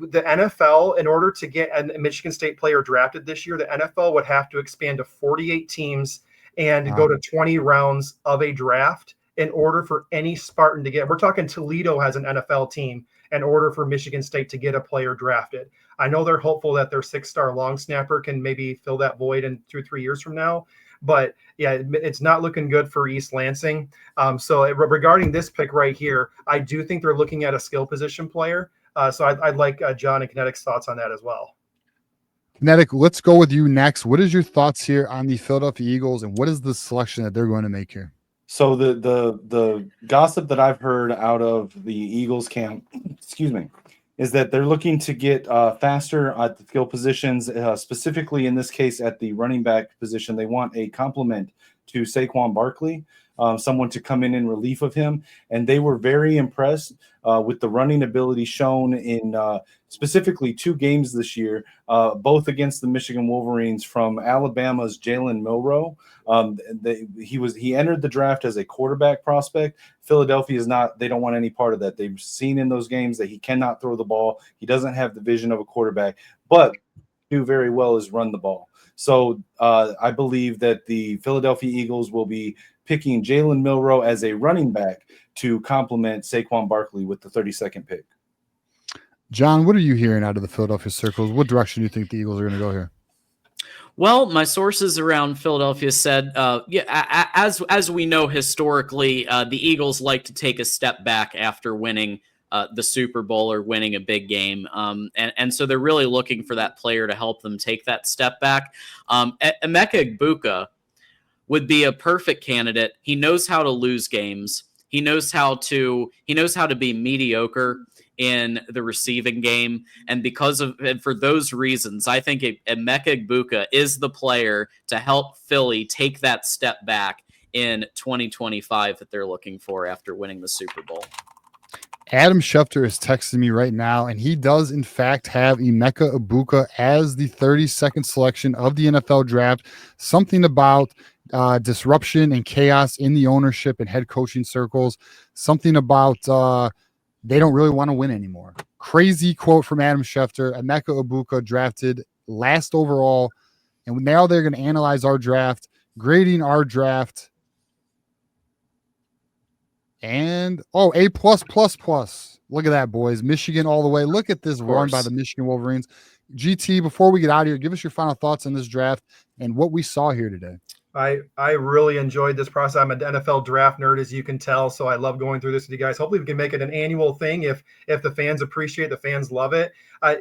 The NFL, in order to get a Michigan State player drafted this year, the NFL would have to expand to 48 teams and go to 20 rounds of a draft in order for any Spartan to get. We're talking Toledo has an NFL team in order for Michigan State to get a player drafted. I know they're hopeful that their 6-star long snapper can maybe fill that void in 2 or 3 years from now. But yeah, it's not looking good for East Lansing. So regarding this pick right here, I do think they're looking at a skill position player. So I'd like John and Kinetic's thoughts on that as well. Kinetic, let's go with you next. What is your thoughts here on the Philadelphia Eagles, and what is the selection that they're going to make here? So the gossip that I've heard out of the Eagles camp, is that they're looking to get faster at the skill positions, specifically in this case at the running back position. They want a complement to Saquon Barkley, someone to come in relief of him. And they were very impressed with the running ability shown in specifically 2 games this year, both against the Michigan Wolverines from Alabama's Jalen Milroe. He entered the draft as a quarterback prospect. Philadelphia they don't want any part of that. They've seen in those games that he cannot throw the ball. He doesn't have the vision of a quarterback, but do very well is run the ball. So I believe that the Philadelphia Eagles will be picking Jalen Milroe as a running back to complement Saquon Barkley with the 32nd pick. John, what are you hearing out of the Philadelphia circles? What direction do you think the Eagles are going to go here? Well, my sources around Philadelphia said, as we know historically, the Eagles like to take a step back after winning the Super Bowl or winning a big game. And so they're really looking for that player to help them take that step back. Emeka Egbuka would be a perfect candidate. He knows how to lose games. He knows how to be mediocre in the receiving game. And for those reasons, I think Emeka Egbuka is the player to help Philly take that step back in 2025 that they're looking for after winning the Super Bowl. Adam Schefter is texting me right now, and he does, in fact, have Emeka Egbuka as the 32nd selection of the NFL draft. Something about disruption and chaos in the ownership and head coaching circles. Something about they don't really want to win anymore. Crazy quote from Adam Schefter. Emeka Egbuka drafted last overall, and now they're going to analyze our draft, grading our draft. And A+++. Look at that, boys. Michigan all the way. Look at this run by the Michigan Wolverines. GT, before we get out of here, give us your final thoughts on this draft and what we saw here today. I really enjoyed this process. I'm an NFL draft nerd, as you can tell, so I love going through this with you guys. Hopefully we can make it an annual thing if the fans appreciate, the fans love it.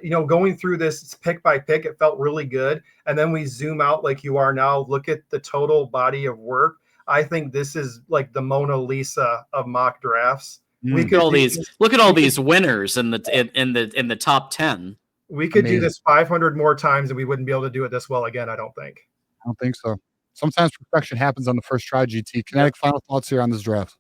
Going through this pick by pick, it felt really good. And then we zoom out like you are now, look at the total body of work. I think this is like the Mona Lisa of mock drafts. Look at all these winners in the top 10. We could do this 500 more times and we wouldn't be able to do it this well again, I don't think. I don't think so. Sometimes perfection happens on the first try, GT. Kinetic, final thoughts here on this draft.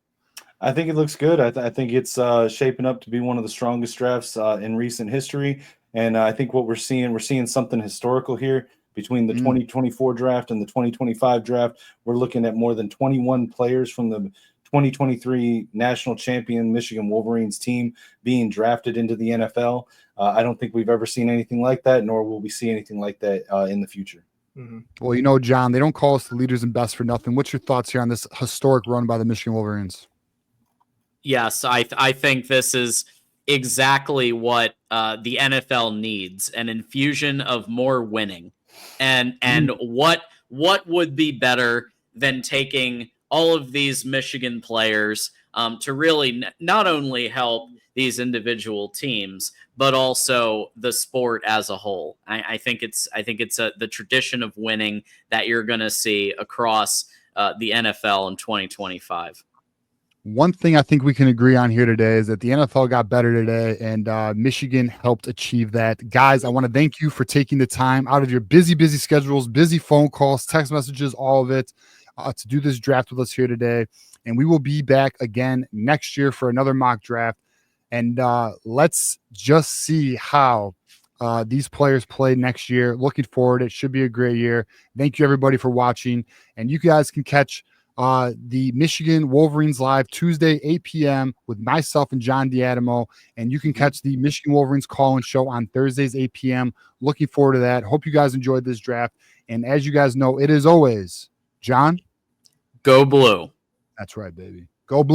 I think it looks good. I think it's shaping up to be one of the strongest drafts in recent history. And I think what we're seeing something historical here. Between the 2024 draft and the 2025 draft, we're looking at more than 21 players from the 2023 national champion Michigan Wolverines team being drafted into the NFL. I don't think we've ever seen anything like that, nor will we see anything like that in the future. Mm-hmm. Well, John, they don't call us the leaders and best for nothing. What's your thoughts here on this historic run by the Michigan Wolverines? Yes, I think this is exactly what the NFL needs, an infusion of more winning. And what would be better than taking all of these Michigan players to really not only help these individual teams, but also the sport as a whole. I think it's the tradition of winning that you're going to see across the NFL in 2025. One thing I think we can agree on here today is that the NFL got better today, and Michigan helped achieve that. Guys, I want to thank you for taking the time out of your busy schedules, busy phone calls, text messages, all of it, to do this draft with us here today. And we will be back again next year for another mock draft. And let's just see how these players play next year. Looking forward. It should be a great year. Thank you, everybody, for watching. And you guys can catch the Michigan Wolverines live Tuesday, 8 p.m. with myself and John D'Adamo. And you can catch the Michigan Wolverines call-in show on Thursdays, 8 p.m. Looking forward to that. Hope you guys enjoyed this draft. And as you guys know, it is always, John, go blue. That's right, baby. Go blue.